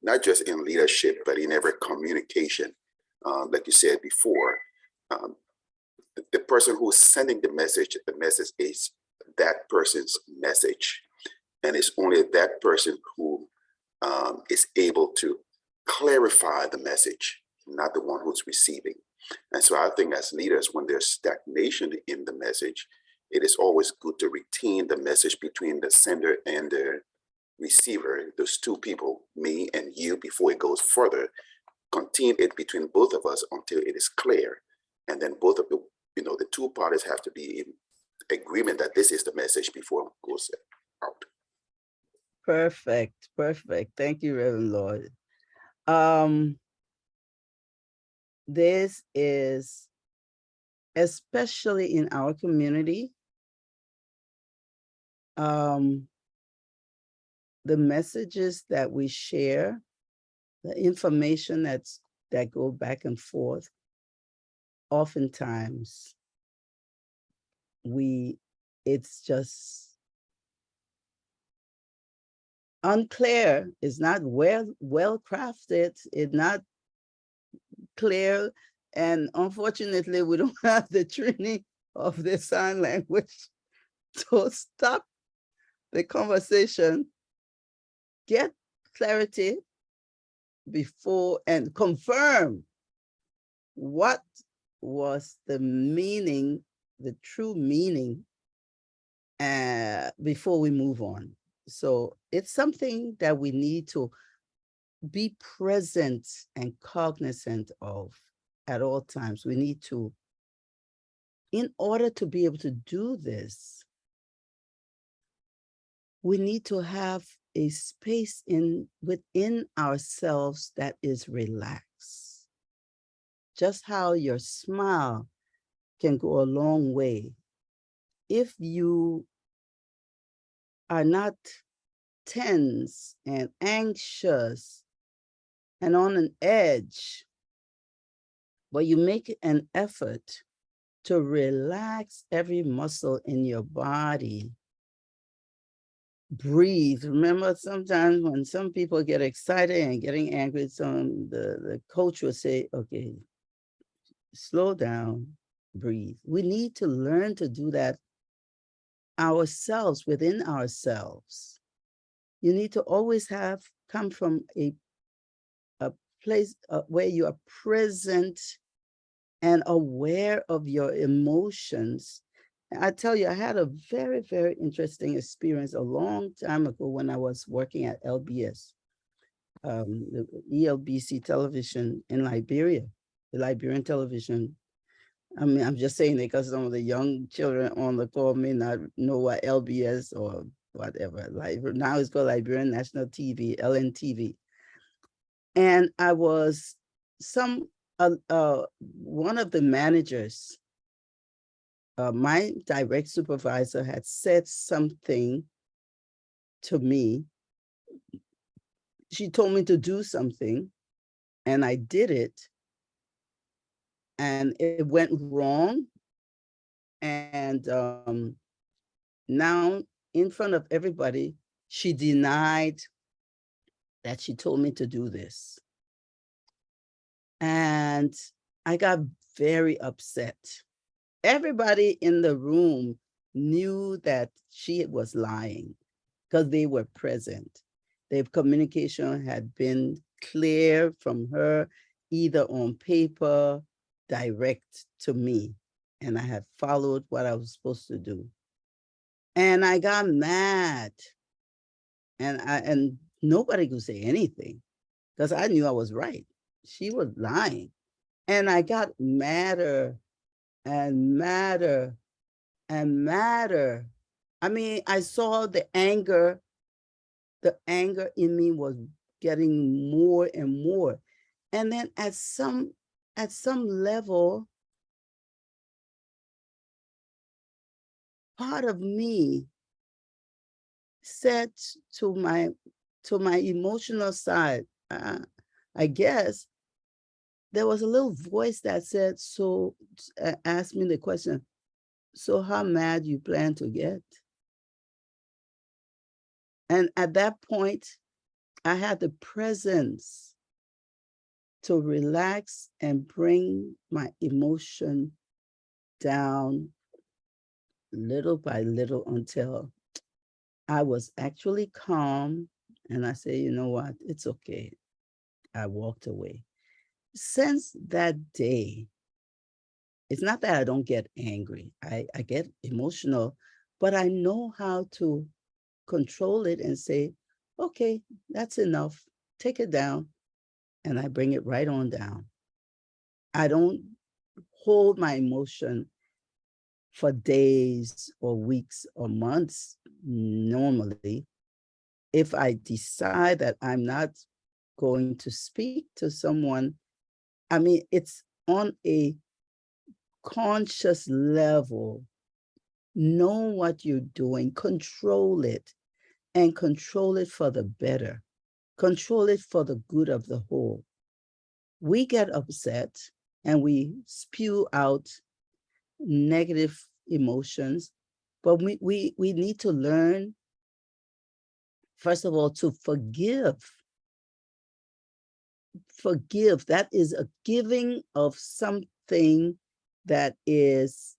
not just in leadership, but in every communication, like you said before, the person who's sending the message is that person's message. And it's only that person who is able to clarify the message, not the one who's receiving. And so I think as leaders, when there's stagnation in the message, it is always good to retain the message between the sender and the receiver, those two people, me and you, before it goes further. Continue it between both of us until it is clear. And then both of the two parties have to be in agreement that this is the message before it goes out. Perfect, perfect. Thank you, Reverend Lord. This is, especially in our community, the messages that we share, the information that go back and forth, oftentimes it's just unclear. It's not well crafted. It's not clear, and unfortunately, we don't have the training of the sign language to stop the conversation, get clarity before, and confirm what was the meaning, the true meaning, before we move on. So it's something that we need to be present and cognizant of at all times. We need to, in order to be able to do this, we need to have a space within ourselves that is relaxed. Just how your smile can go a long way. If you are not tense and anxious and on an edge, but you make an effort to relax every muscle in your body, breathe. Remember, sometimes when some people get excited and getting angry, the coach will say, okay, slow down, breathe. We need to learn to do that ourselves, within ourselves. You need to always come from a place where you are present and aware of your emotions. I tell you, I had a very, very interesting experience a long time ago when I was working at LBS, the ELBC television in Liberia, the Liberian television I mean, I'm just saying it because some of the young children on the call may not know what LBS or whatever. Like now it's called Liberian National TV, LNTV. And I was one of the managers, my direct supervisor had said something to me. She told me to do something and I did it and it went wrong. And now in front of everybody, she denied that she told me to do this. And I got very upset. Everybody in the room knew that she was lying because they were present. Their communication had been clear from her, either on paper, direct to me. And I had followed what I was supposed to do. And I got mad. And nobody could say anything because I knew I was right. She was lying. And I got madder and madder and madder. I mean, I saw the anger in me was getting more and more. And then at some level, part of me said to my emotional side, I guess, there was a little voice that said, so asked me the question, so how mad you plan to get? And at that point, I had the presence to relax and bring my emotion down little by little until I was actually calm. And I say, you know what, it's okay. I walked away. Since that day, it's not that I don't get angry. I get emotional, but I know how to control it and say, okay, that's enough. Take it down. And I bring it right on down. I don't hold my emotion for days or weeks or months normally. If I decide that I'm not going to speak to someone, I mean, it's on a conscious level. Know what you're doing, control it, and control it for the better. Control it for the good of the whole. We get upset and we spew out negative emotions, but we need to learn, first of all, to forgive. Forgive, that is a giving of something that is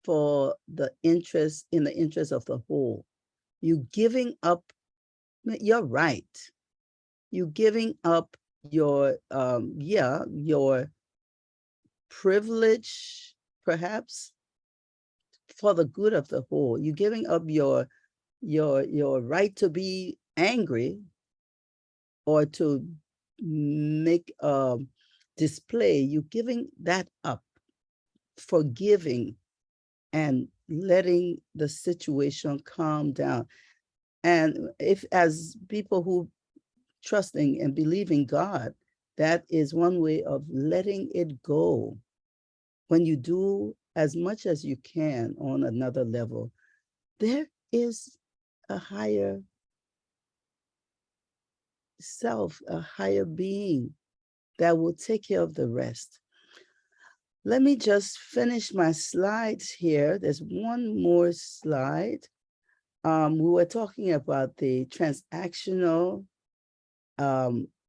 for the interest, in the interest of the whole. You giving up, you're right. You giving up your, your privilege, perhaps, for the good of the whole. You giving up your right to be angry or to make a display. You giving that up, forgiving and letting the situation calm down. And if, as people who trusting and believing God, that is one way of letting it go. When you do as much as you can on another level, there is a higher self, a higher being that will take care of the rest. Let me just finish my slides here. There's one more slide. We were talking about the transactional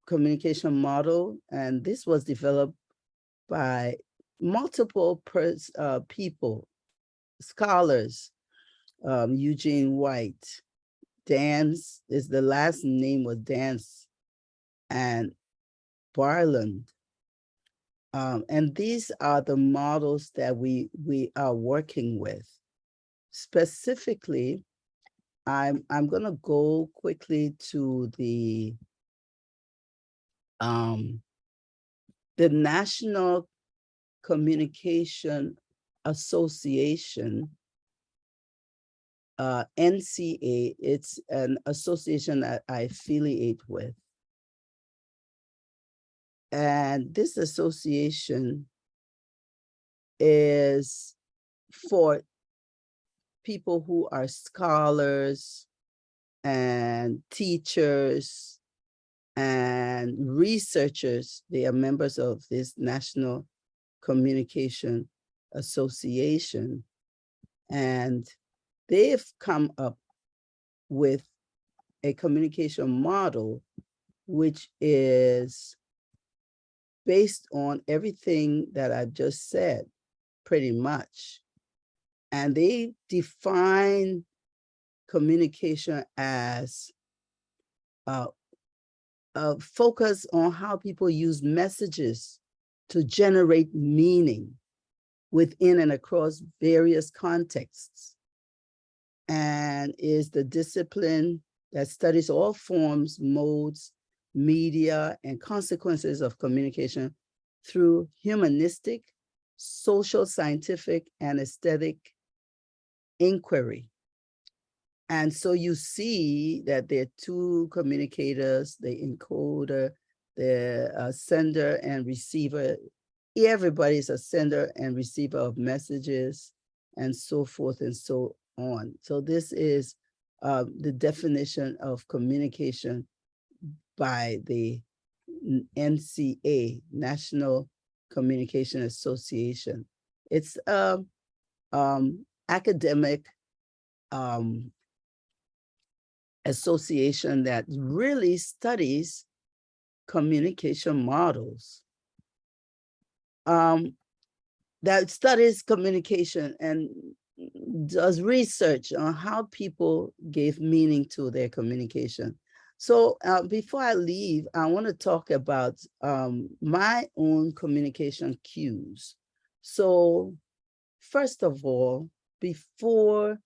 communication model, and this was developed by multiple people, scholars, Eugene White, Dance is the last name was Dance, and Barland. And these are the models that we are working with. Specifically, I'm gonna go quickly to the National Communication association, NCA, it's an association that I affiliate with. And this association is for people who are scholars and teachers and researchers. They are members of this National Communication Association. And they've come up with a communication model which is based on everything that I've just said, pretty much. And they define communication as a focus on how people use messages to generate meaning within and across various contexts, and is the discipline that studies all forms, modes, media, and consequences of communication through humanistic, social, scientific, and aesthetic inquiry. And so you see that there are two communicators, the encoder, the sender and receiver. Everybody's a sender and receiver of messages, and so forth and so on. So this is the definition of communication by the NCA, National Communication Association. It's academic association that really studies communication models, that studies communication and does research on how people gave meaning to their communication. So before I leave, I want to talk about my own communication cues. So first of all, before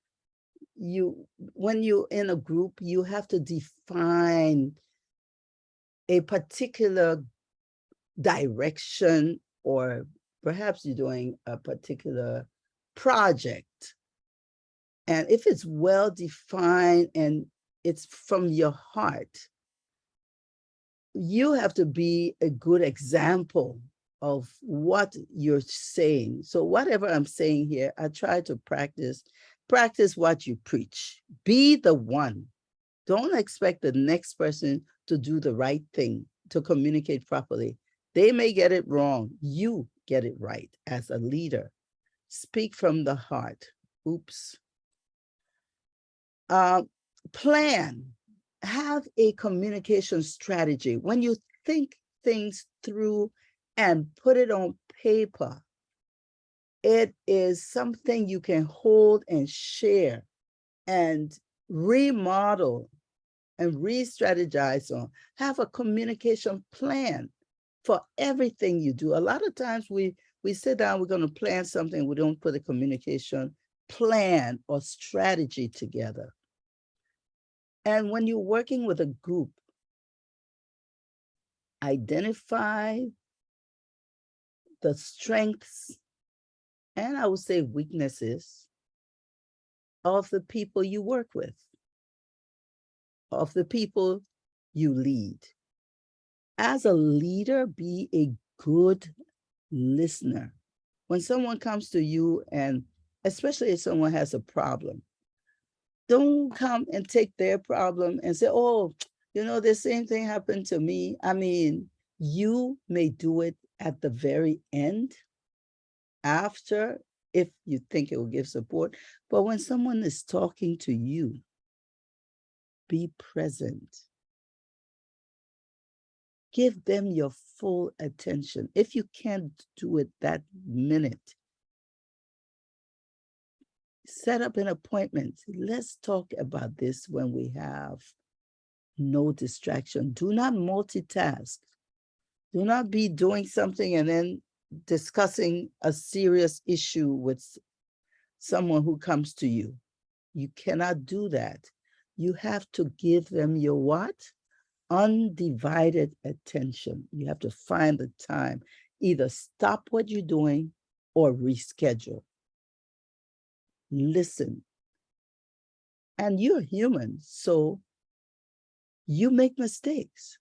when you're in a group, you have to define a particular direction, or perhaps you're doing a particular project. And if it's well defined and it's from your heart, you have to be a good example of what you're saying. So whatever I'm saying here, I try to practice what you preach. Be the one. Don't expect the next person to do the right thing, to communicate properly. They may get it wrong. You get it right as a leader. Speak from the heart. Oops. Plan. Have a communication strategy. When you think things through and put it on paper, it is something you can hold and share and remodel and re-strategize on. Have a communication plan for everything you do. A lot of times we sit down, we're going to plan something, we don't put a communication plan or strategy together. And when you're working with a group, identify the strengths and I would say weaknesses of the people you work with, of the people you lead. As a leader, be a good listener. When someone comes to you, and especially if someone has a problem, don't come and take their problem and say, oh, you know, the same thing happened to me. I mean, you may do it at the very end, after, if you think it will give support. But when someone is talking to you, be present. Give them your full attention. If you can't do it that minute, set up an appointment. Let's talk about this when we have no distraction. Do not multitask. Do not be doing something and then discussing a serious issue with someone who comes to you. You cannot do that. You have to give them your what? Undivided attention. You have to find the time. Either stop what you're doing or reschedule. listen. And you're human, so you make mistakes.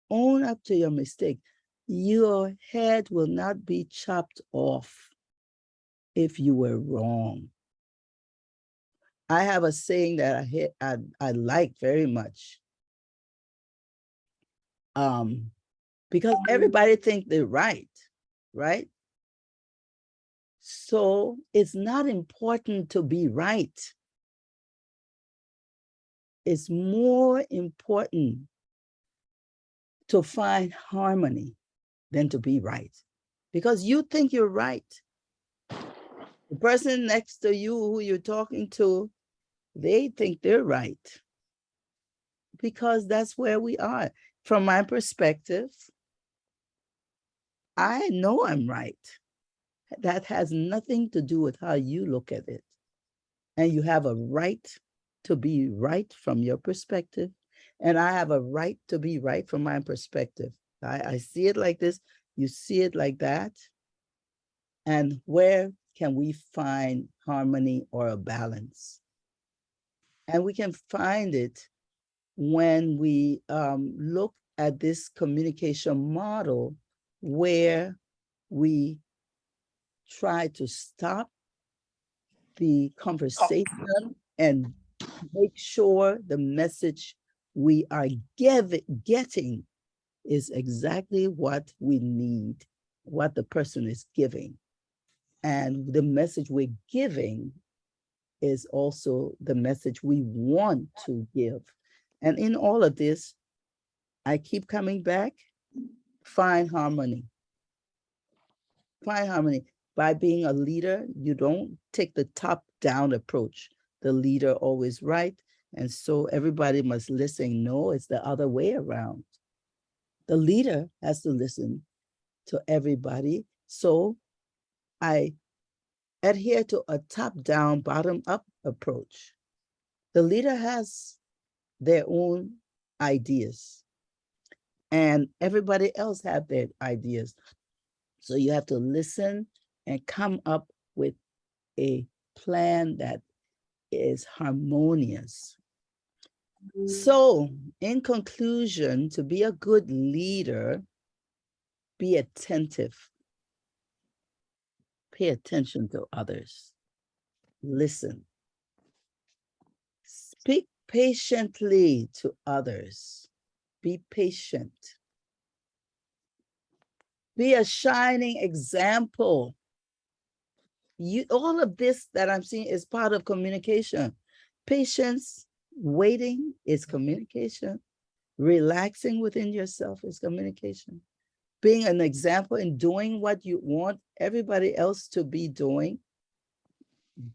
Own up to your mistake. Your head will not be chopped off if you were wrong. I have a saying that I like very much. Because everybody thinks they're right? So it's not important to be right. It's more important to find harmony than to be right. Because you think you're right. The person next to you who you're talking to, they think they're right. Because that's where we are. From my perspective, I know I'm right. That has nothing to do with how you look at it. And you have a right to be right from your perspective. And I have a right to be right from my perspective. I see it like this, you see it like that. And where can we find harmony or a balance? And we can find it when we look at this communication model where we try to stop the conversation and make sure the message we are getting is exactly what we need, what the person is giving. And the message we're giving is also the message we want to give. And in all of this, I keep coming back, find harmony. Find harmony. By being a leader, you don't take the top-down approach. The leader always right, and so everybody must listen. No, it's the other way around. The leader has to listen to everybody. So I adhere to a top-down, bottom-up approach. The leader has their own ideas, and everybody else have their ideas. So you have to listen and come up with a plan that is harmonious. So in conclusion, to be a good leader, be attentive. Pay attention to others. Listen. Speak patiently to others. Be patient. Be a shining example. All of this that I'm seeing is part of communication. Patience, waiting is communication. Relaxing within yourself is communication. Being an example in doing what you want everybody else to be doing.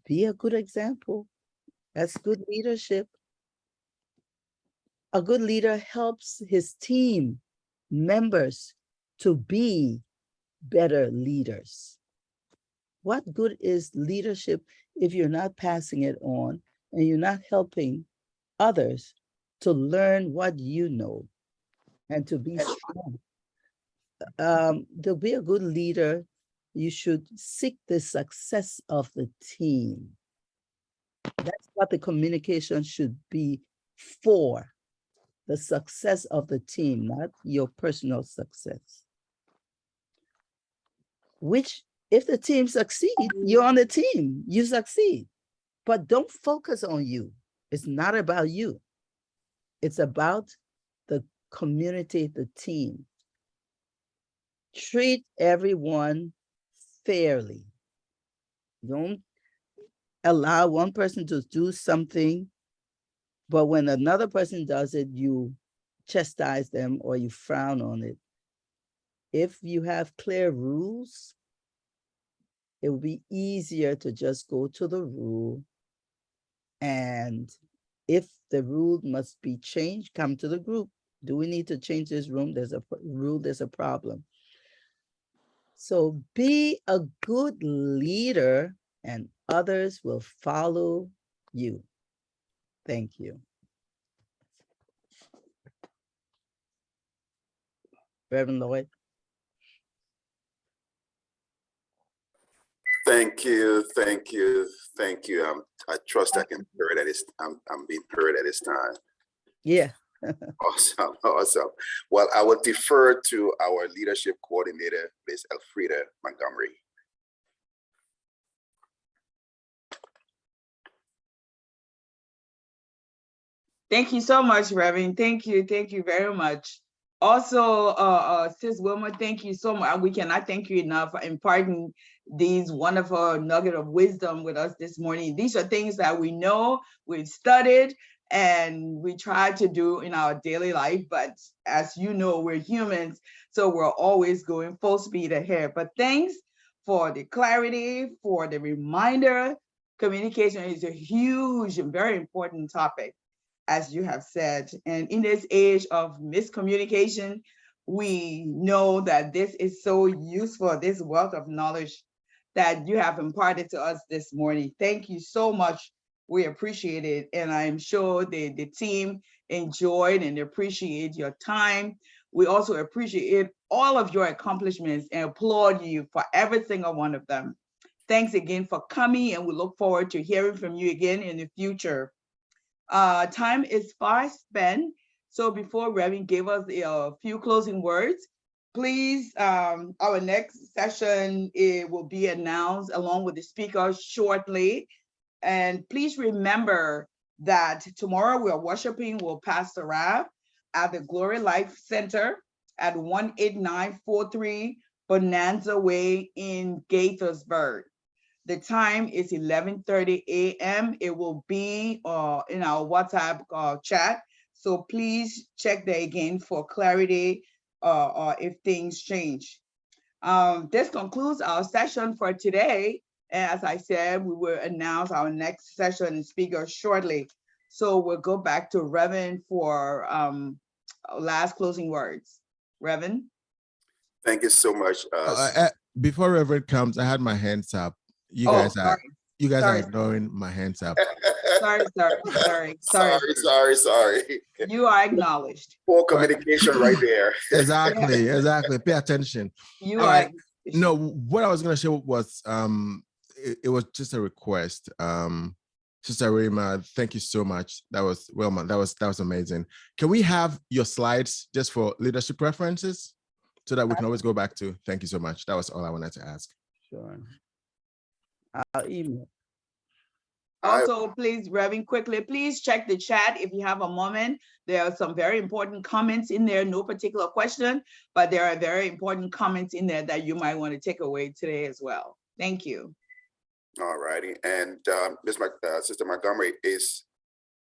Be a good example. That's good leadership. A good leader helps his team members to be better leaders. What good is leadership if you're not passing it on and you're not helping others to learn what you know and to be strong? To be a good leader, you should seek the success of the team. That's what the communication should be for, the success of the team, not your personal success. Which, if the team succeeds, you're on the team, you succeed. But don't focus on you. It's not about you. It's about the community, the team. Treat everyone fairly. Don't allow one person to do something, but when another person does it, you chastise them or you frown on it. If you have clear rules, it will be easier to just go to the rule. And if the rule must be changed, come to the group. Do we need to change this room? There's a rule, there's a problem. So be a good leader and others will follow you. Thank you. Reverend Lloyd. Thank you, thank you, Thank you. I trust I can be heard at this. I'm being heard at this time. Yeah. Awesome, awesome. Well, I will defer to our leadership coordinator, Ms. Alfreda Montgomery. Thank you so much, Reverend. Thank you very much. Also, Sis Welma, thank you so much. We cannot thank you enough for imparting these wonderful nugget of wisdom with us this morning. These are things that we know, we've studied, and we try to do in our daily life. But as you know, we're humans, so we're always going full speed ahead. But thanks for the clarity, for the reminder. Communication is a huge and very important topic, as you have said. And in this age of miscommunication, we know that this is so useful, this wealth of knowledge that you have imparted to us this morning. Thank you so much. We appreciate it. And I'm sure the team enjoyed and appreciate your time. We also appreciate all of your accomplishments and applaud you for every single one of them. Thanks again for coming, and we look forward to hearing from you again in the future. Time is fast spent. So before Reverend gave us a few closing words, please, our next session, it will be announced along with the speakers shortly. And please remember that tomorrow we are worshiping with Pastor Rav at the Glory Life Center at 18943 Bonanza Way in Gaithersburg. The time is 11:30 a.m. It will be in our WhatsApp chat. So please check there again for clarity or if things change. This concludes our session for today. As I said, we will announce our next session and speaker shortly. So we'll go back to Reverend for last closing words. Reverend? Thank you so much. Before Reverend comes, I had my hands up. You guys are ignoring my hands up. Sorry. You are acknowledged. Poor communication right there. Exactly. Pay attention. You are. No, what I was going to share was it was just a request. Sister Rima, thank you so much. That was Welma. That was amazing. Can we have your slides just for leadership preferences so that we can always go back to? Thank you so much. That was all I wanted to ask. Sure. I'll email. Also, please, Reverend, quickly, please check the chat if you have a moment. There are some very important comments in there, no particular question, but there are very important comments in there that you might want to take away today as well. Thank you. All righty. And Sister Montgomery, is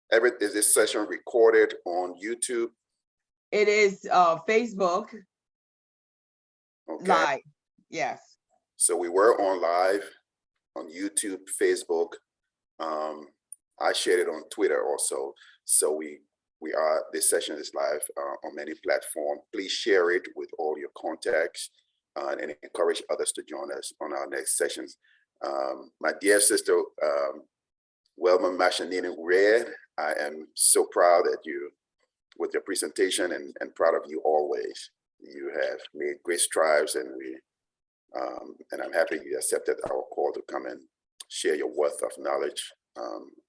this session recorded on YouTube? It is Facebook live. Yes. So we were on live on YouTube, Facebook. I shared it on Twitter also. So this session is live on many platforms. Please share it with all your contacts and encourage others to join us on our next sessions. My dear sister, Welma Mashanini Red, I am so proud that with your presentation and proud of you always. You have made great strides, and I'm happy you accepted our call to come and share your wealth of knowledge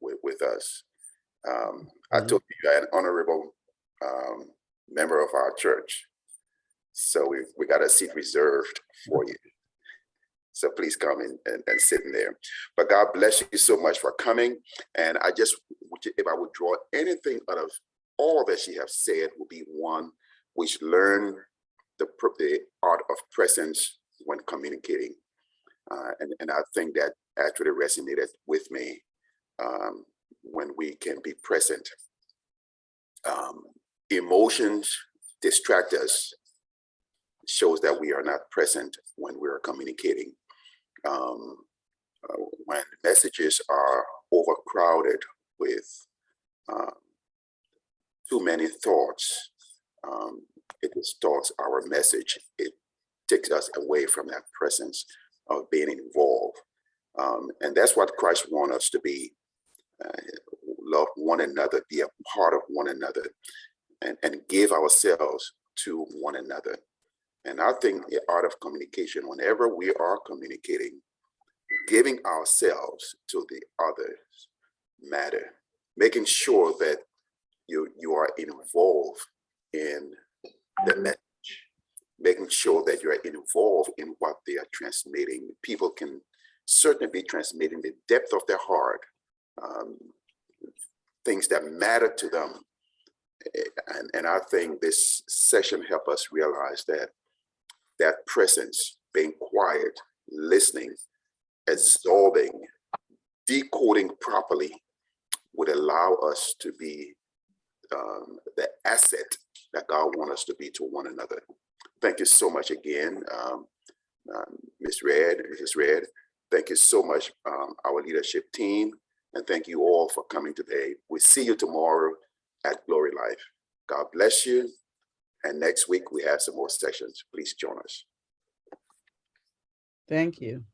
with us. I told you are an honorable member of our church, so we got a seat reserved for you. So please come and sit in there. But God bless you so much for coming. And if I would draw anything out of all that she has said, would be one which learn the art of presence when communicating. And I think that actually resonated with me when we can be present. Emotions distract us, shows that we are not present when we are communicating. When messages are overcrowded with too many thoughts, it distorts our message. It takes us away from that presence of being involved. And that's what Christ wants us to be. Love one another, be a part of one another, and give ourselves to one another. And I think the art of communication, whenever we are communicating, giving ourselves to the others matter, making sure that you are involved in the message, making sure that you're involved in what they are transmitting. People can certainly be transmitting the depth of their heart, things that matter to them. And I think this session helped us realize that presence, being quiet, listening, absorbing, decoding properly would allow us to be the asset that God wants us to be to one another. Thank you so much again, Ms. Red, Mrs. Red. Thank you so much, our leadership team, and thank you all for coming today. We'll see you tomorrow at Glory Life. God bless you. And next week we have some more sessions. Please join us. Thank you.